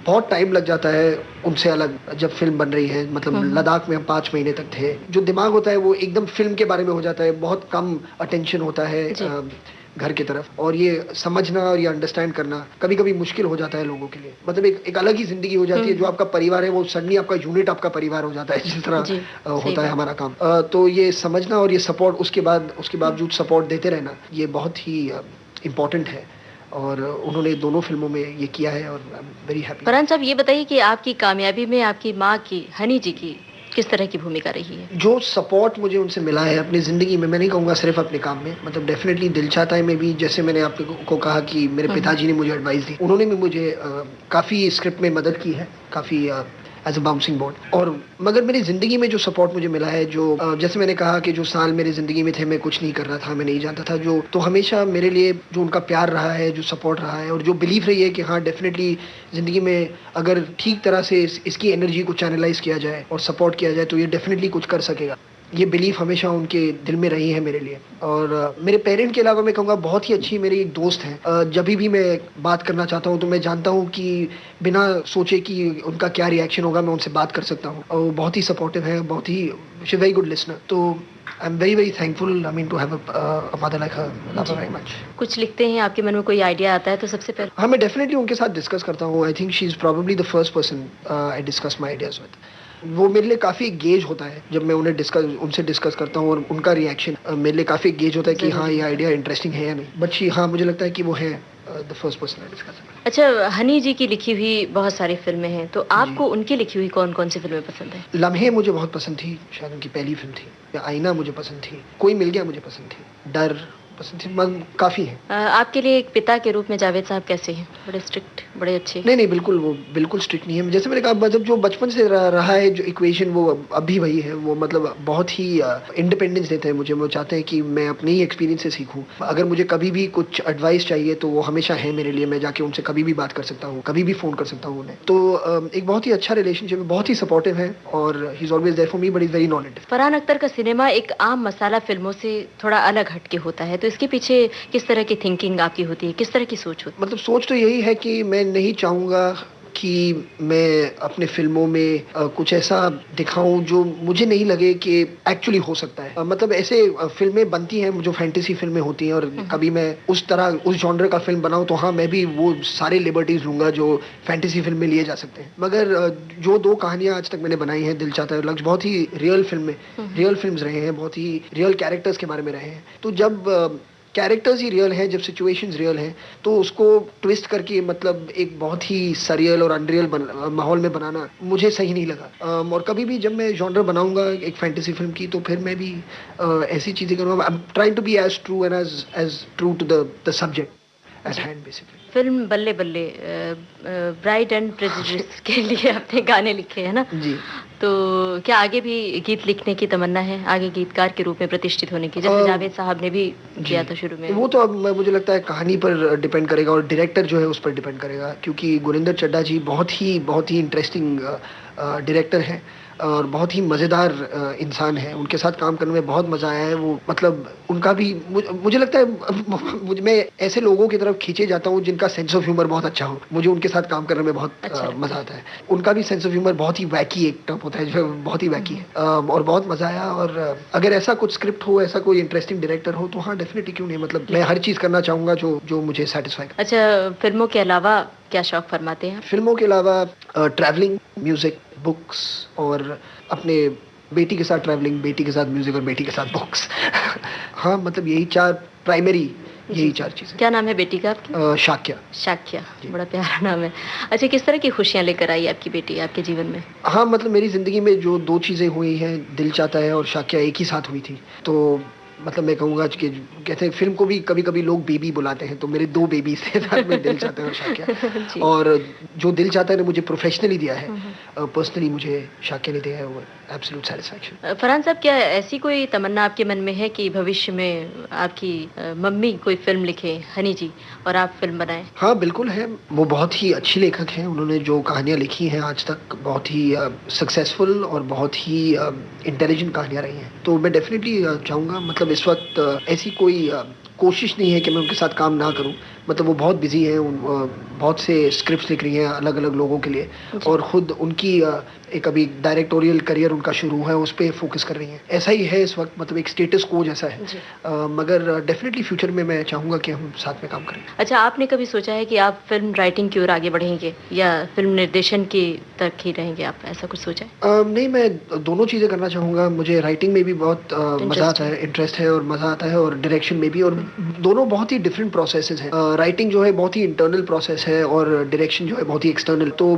बहुत टाइम लग जाता है उनसे अलग जब फिल्म बन रही है। मतलब लद्दाख में हम 5 महीने तक थे। जो दिमाग होता है वो एकदम फिल्म के बारे में हो जाता है, बहुत कम अटेंशन होता है घर की तरफ। और ये समझना और ये अंडरस्टैंड करना कभी कभी मुश्किल हो जाता है लोगों के लिए। मतलब एक अलग ही जिंदगी हो जाती है। जो आपका परिवार है वो सडनली आपका यूनिट, आपका परिवार हो जाता है, जिस तरह होता है हमारा काम। तो ये समझना और ये सपोर्ट, उसके बावजूद सपोर्ट देते रहना, ये बहुत ही इम्पोर्टेंट है। और उन्होंने दोनों फिल्मों में ये किया है और आई एम वेरी हैप्पी। फरहान साहब, ये बताइए कि आपकी कामयाबी में आपकी माँ की, हनी जी की, किस तरह की भूमिका रही है? जो सपोर्ट मुझे उनसे मिला है अपनी ज़िंदगी में, मैं नहीं कहूँगा सिर्फ अपने काम में, मतलब डेफिनेटली दिल चाहता है में भी, जैसे मैंने आपको कहा कि मेरे पिताजी ने मुझे एडवाइस दी, उन्होंने भी मुझे काफ़ी स्क्रिप्ट में मदद की है, काफ़ी एज अ बाउंसिंग बोर्ड। और मगर मेरी ज़िंदगी में जो सपोर्ट मुझे मिला है, जो जैसे मैंने कहा कि जो साल मेरी ज़िंदगी में थे, मैं कुछ नहीं कर रहा था, मैं नहीं जानता था, तो हमेशा मेरे लिए जो उनका प्यार रहा है, जो सपोर्ट रहा है, और जो बिलीफ रही है कि हाँ डेफिनेटली ज़िंदगी में अगर ठीक तरह से इसकी एनर्जी को चैनलाइज किया जाए और सपोर्ट किया जाए तो ये डेफिनेटली कुछ कर सकेगा। ये बिलीफ हमेशा उनके दिल में रही है मेरे लिए। और मेरे पेरेंट के अलावा मैं कहूँगा बहुत ही अच्छी मेरी एक दोस्त है। जब भी मैं बात करना चाहता हूँ तो मैं जानता हूँ कि बिना सोचे कि उनका क्या रिएक्शन होगा, मैं उनसे बात कर सकता हूँ। और वो बहुत ही सपोर्टिव है, बहुत ही शी वेरी गुड लिसनर। तो I am very very thankful, I mean, to have a mother like her. Love her very much. कुछ लिखते हैं, आपके मन में कोई आइडिया आता है तो सबसे पहले? हाँ, मैं डेफिनेटली उनके साथ डिस्कस करता हूँ। I think she is probably the first person I discuss my ideas with. वो मेरे लिए काफ़ी गेज होता है जब मैं उनसे डिस्कस करता हूँ, और उनका रिएक्शन मेरे लिए काफ़ी गेज होता है कि हाँ ये आइडिया इंटरेस्टिंग है या नहीं। बट हाँ, मुझे लगता है कि वो है the first person I discuss. अच्छा, हनी जी की लिखी हुई बहुत सारी फिल्में हैं, तो आपको उनकी लिखी हुई कौन कौन सी फिल्में पसंद है? लम्हे मुझे बहुत पसंद थी, शायद उनकी पहली फिल्म थी। आईना मुझे पसंद थी, कोई मिल गया मुझे पसंद थी, डर पसंद थी, काफ़ी है। आपके लिए एक पिता के रूप में जावेद साहब कैसे हैं? बड़े स्ट्रिक्ट, बड़े अच्छे? नहीं, बिल्कुल, वो बिल्कुल स्ट्रिक्ट नहीं है। जैसे मैंने कहा, मतलब जो बचपन से रहा है जो इक्वेशन, वो अभी वही है। वो मतलब बहुत ही इंडिपेंडेंस देते हैं मुझे। वो चाहते हैं कि मैं अपने ही एक्सपीरियंस से सीखूं। अगर मुझे कभी भी कुछ एडवाइस चाहिए तो वो हमेशा है मेरे लिए। मैं जाके उनसे कभी भी बात कर सकता हूँ, कभी भी फ़ोन कर सकता हूँ उन्हें। तो एक बहुत ही अच्छा रिलेशनशिप है, बहुत ही सपोर्टिव है, और he is always there for me, but is very knowledgeable. Farhan Akhtar का सिनेमा एक आम मसाला फिल्मों से थोड़ा अलग हटके होता है, तो इसके पीछे किस तरह की थिंकिंग आपकी होती है, किस तरह की सोच होती है? मतलब सोच तो यही है कि मैं नहीं चाहूँगा कि मैं अपने फिल्मों में कुछ ऐसा दिखाऊं जो मुझे नहीं लगे कि एक्चुअली हो सकता है। मतलब ऐसे फिल्में बनती हैं जो फैंटेसी फिल्में होती हैं, और कभी मैं उस जॉनर का फिल्म बनाऊं तो हाँ, मैं भी वो सारे लिबर्टीज लूंगा जो फैंटेसी फिल्म में लिए जा सकते हैं। मगर जो 2 कहानियां आज तक मैंने बनाई हैं, दिल चाहता है, लक्ष्य, बहुत ही रियल फिल्म्स रहे हैं, बहुत ही रियल कैरेक्टर्स के बारे में रहे हैं। तो जब कैरेक्टर्स ही रियल हैं, जब सिचुएशंस रियल हैं, तो उसको ट्विस्ट करके मतलब एक बहुत ही सरियल और अनरियल माहौल में बनाना मुझे सही नहीं लगा। और कभी भी जब मैं जॉनर बनाऊंगा एक फैंटेसी फिल्म की, तो फिर मैं भी ऐसी चीज़ें करूँगा। I am trying to be as true and as true to the subject at hand basically. Film Balle Balle, bride and prejudice के लिए आपने गाने लिखे हैं ना जी? तो क्या आगे भी गीत लिखने की तमन्ना है, आगे गीतकार के रूप में प्रतिष्ठित होने की, जैसे जावेद साहब ने भी किया था शुरू में? वो तो अब मुझे लगता है कहानी पर डिपेंड करेगा और डायरेक्टर जो है उस पर डिपेंड करेगा, क्योंकि गुरिंदर चड्ढा जी बहुत ही इंटरेस्टिंग डायरेक्टर हैं और बहुत ही मज़ेदार इंसान है। उनके साथ काम करने में बहुत मज़ा आया है। वो मतलब उनका भी मुझे लगता है मैं ऐसे लोगों की तरफ खींचे जाता हूँ जिनका सेंस ऑफ ह्यूमर बहुत अच्छा हो। मुझे उनके साथ काम करने में बहुत मज़ा आता है। उनका भी सेंस ऑफ ह्यूमर बहुत ही वैकी एक टर्म होता है जो बहुत ही वैकी है, और बहुत मज़ा आया। और अगर ऐसा कुछ स्क्रिप्ट हो, ऐसा कोई इंटरेस्टिंग डायरेक्टर हो, तो हाँ डेफिनेटली, क्यों नहीं। मतलब मैं हर चीज़ करना चाहूँगा जो मुझे सेटिस्फाई करे। अच्छा, फिल्मों के अलावा क्या शौक फरमाते हैं? फिल्मों के अलावा ट्रैवलिंग, म्यूजिक, बुक्स, और अपने बेटी के साथ ट्रैवलिंग, बेटी के साथ म्यूजिक और बेटी के साथ बुक्स। हाँ, मतलब यही 4 चीज़ें। क्या नाम है बेटी का आपकी? शाक्या। शाक्या, बड़ा प्यारा नाम है। अच्छा, किस तरह की खुशियाँ लेकर आई आपकी बेटी आपके जीवन में? हाँ, मतलब मेरी ज़िंदगी में जो 2 चीज़ें हुई हैं, दिल चाहता है और शाक्या एक ही साथ हुई थी। तो मतलब मैं कहूँगा कि कहते हैं फिल्म को भी कभी कभी लोग बेबी बुलाते हैं, तो मेरे 2 बेबी से साथ में दिल चाहता है और शाक्या। और जो दिल चाहता है ने मुझे प्रोफेशनली दिया है, पर्सनली मुझे शाक्या ने दिया है, वो एब्सोल्यूट सेटिस्फैक्शन। फरहान साहब, क्या ऐसी कोई तमन्ना आपके मन में है कि भविष्य में आपकी मम्मी कोई फिल्म लिखे, हनी जी, और आप फिल्म बनाएं? हाँ बिल्कुल है, वो बहुत ही अच्छी लेखक हैं, उन्होंने जो कहानियाँ लिखी हैं आज तक बहुत ही सक्सेसफुल और बहुत ही इंटेलिजेंट कहानियाँ रही हैं। तो मैं डेफिनेटली चाहूँगा, मतलब इस वक्त ऐसी कोई कोशिश नहीं है कि मैं उनके साथ काम ना करूं। मतलब वो बहुत बिजी हैं, बहुत से स्क्रिप्ट्स लिख रही हैं अलग अलग लोगों के लिए, और ख़ुद उनकी एक अभी डायरेक्टोरियल करियर उनका शुरू है, उस पर फोकस कर रही हैं। ऐसा ही है इस वक्त, मतलब एक स्टेटस को जैसा है। मगर डेफिनेटली फ्यूचर में मैं चाहूँगा कि हम साथ में काम करें। अच्छा, आपने कभी सोचा है कि आप फिल्म राइटिंग की ओर आगे बढ़ेंगे या फिल्म निर्देशन की तक ही रहेंगे, आप ऐसा कुछ सोचा है? नहीं, मैं दोनों चीज़ें करना चाहूँगा। मुझे राइटिंग में भी बहुत मज़ा आता है, इंटरेस्ट है और मज़ा आता है, और डायरेक्शन में भी, और दोनों बहुत ही डिफरेंट प्रोसेसेस हैं। राइटिंग जो है बहुत ही इंटरनल प्रोसेस है और डायरेक्शन जो है बहुत ही एक्सटर्नल, तो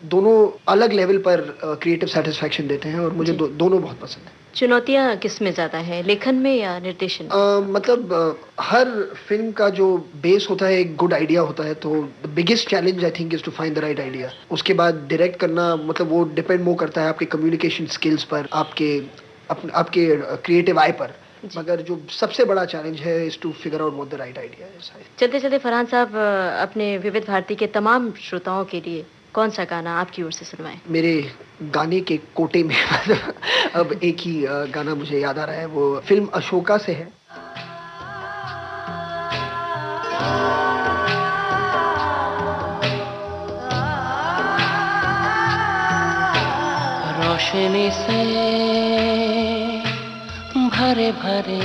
दोनों अलग लेवल पर क्रिएटिव सेटिस्फैक्शन देते हैं, और मुझे दोनों बहुत पसंद है। चुनौतियाँ किस में ज़्यादा है, लेखन में या निर्देशन? मतलब हर फिल्म का जो बेस होता है एक गुड आइडिया होता है, तो the biggest challenge I think is to find the right idea. उसके बाद डायरेक्ट करना, मतलब वो डिपेंड मोर करता है आपके कम्युनिकेशन स्किल्स पर, आपके क्रिएटिव आई पर। मगर जो सबसे बड़ा चैलेंज है is to figure out what the right idea is. चलते चलते फरहान साहब, अपने विविध भारती के तमाम श्रोताओं के लिए कौन सा गाना आपकी ओर से सुनवाएं? मेरे गाने के कोटे में अब एक ही गाना मुझे याद आ रहा है, वो फिल्म अशोका से है। रोशनी से भरे भरे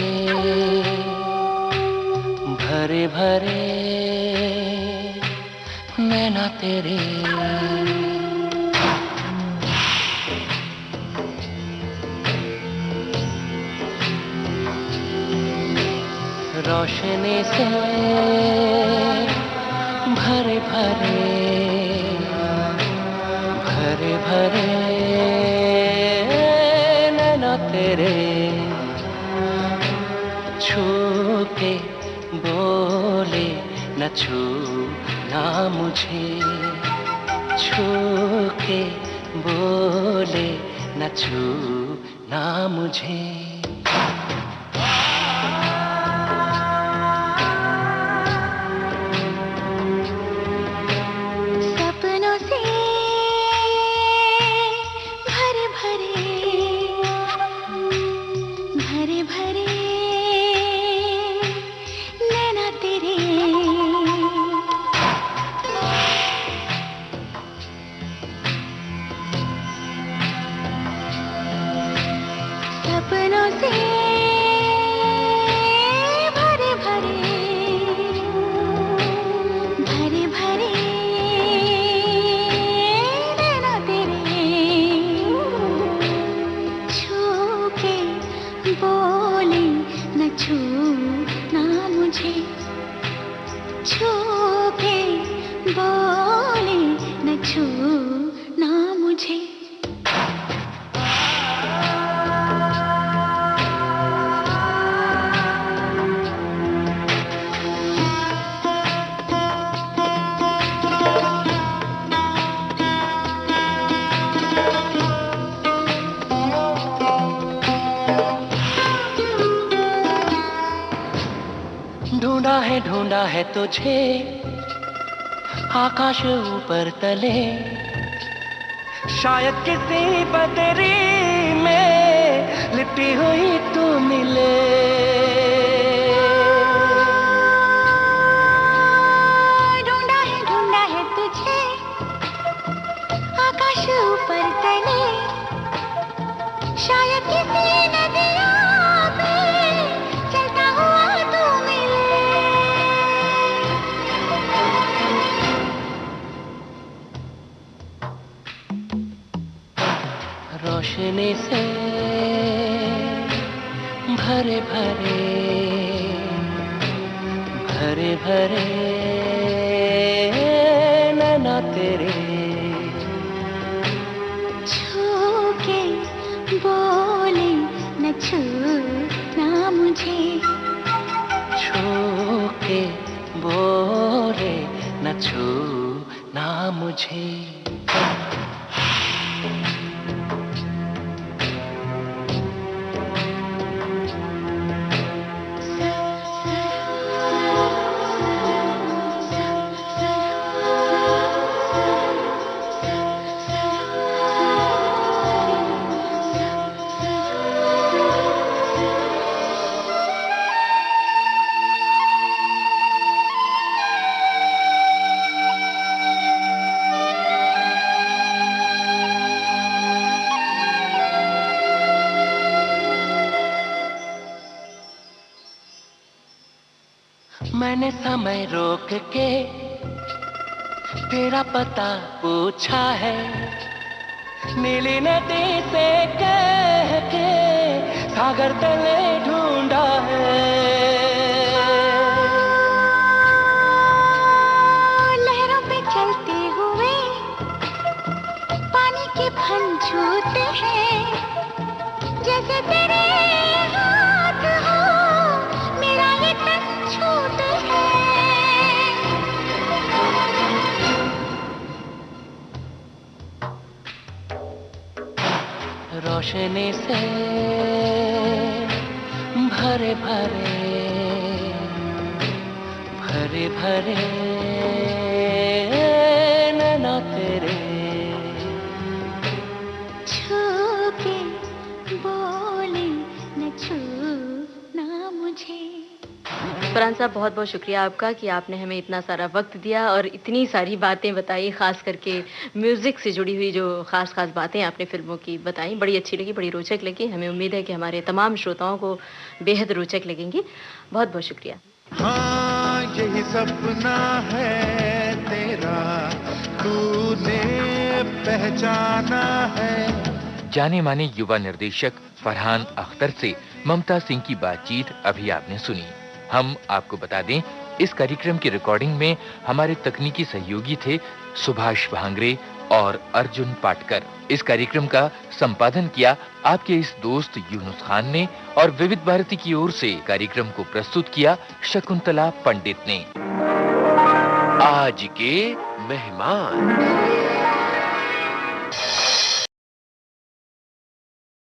भरे भरे नैना तेरे, रोशनी से भरे भरे भरे भरे नैना तेरे, छू के बोले न छू ना मुझे, छू के बोले न छू ना मुझे। सपनों से भरे भरे भरे भरे नैना तेरे, सपनों से भरे भरे भरे भरे नैना तेरे, छू के बोले न छू ना मुझे, छू के बोले न छू ना मुझे। ढूंढा है तुझे आकाश ऊपर तले, शायद किसी बदरी में लिपटी हुई तू मिले। ढूंढा है तुझे आकाश ऊपर तले, शायद किसी नदिया में चलता हुआ तू मिले। रोशनी से भरे भरे भरे भरे नैना तेरे, छू के बोले न छू ना मुझे। छूना मुझे। मैंने समय रोक के तेरा पता पूछा है, नीली नदी से कह के सागर तले ढूंढा है। लहरों पे चलते हुए पानी के फन छूते हैं, जैसे तेरे हाथ हो मेरा ये तन छूट है। रोशनी से भरे भरे भरे भरे नैना तेरे, छू के बोले न छूना मुझे। फरहान साहब, बहुत बहुत शुक्रिया आपका कि आपने हमें इतना सारा वक्त दिया और इतनी सारी बातें बताई, खास करके म्यूज़िक से जुड़ी हुई जो खास खास बातें आपने फिल्मों की बताई, बड़ी अच्छी लगी, बड़ी रोचक लगी। हमें उम्मीद है कि हमारे तमाम श्रोताओं को बेहद रोचक लगेंगी। बहुत बहुत शुक्रिया। हाँ, यही सपना है तेरा, तूने पहचाना है। जाने माने युवा निर्देशक फरहान अख्तर से ममता सिंह की बातचीत अभी आपने सुनी। हम आपको बता दें, इस कार्यक्रम की रिकॉर्डिंग में हमारे तकनीकी सहयोगी थे सुभाष भांगरे और अर्जुन पाटकर। इस कार्यक्रम का संपादन किया आपके इस दोस्त यूनुस खान ने और विविध भारती की ओर से कार्यक्रम को प्रस्तुत किया शकुंतला पंडित ने। आज के मेहमान।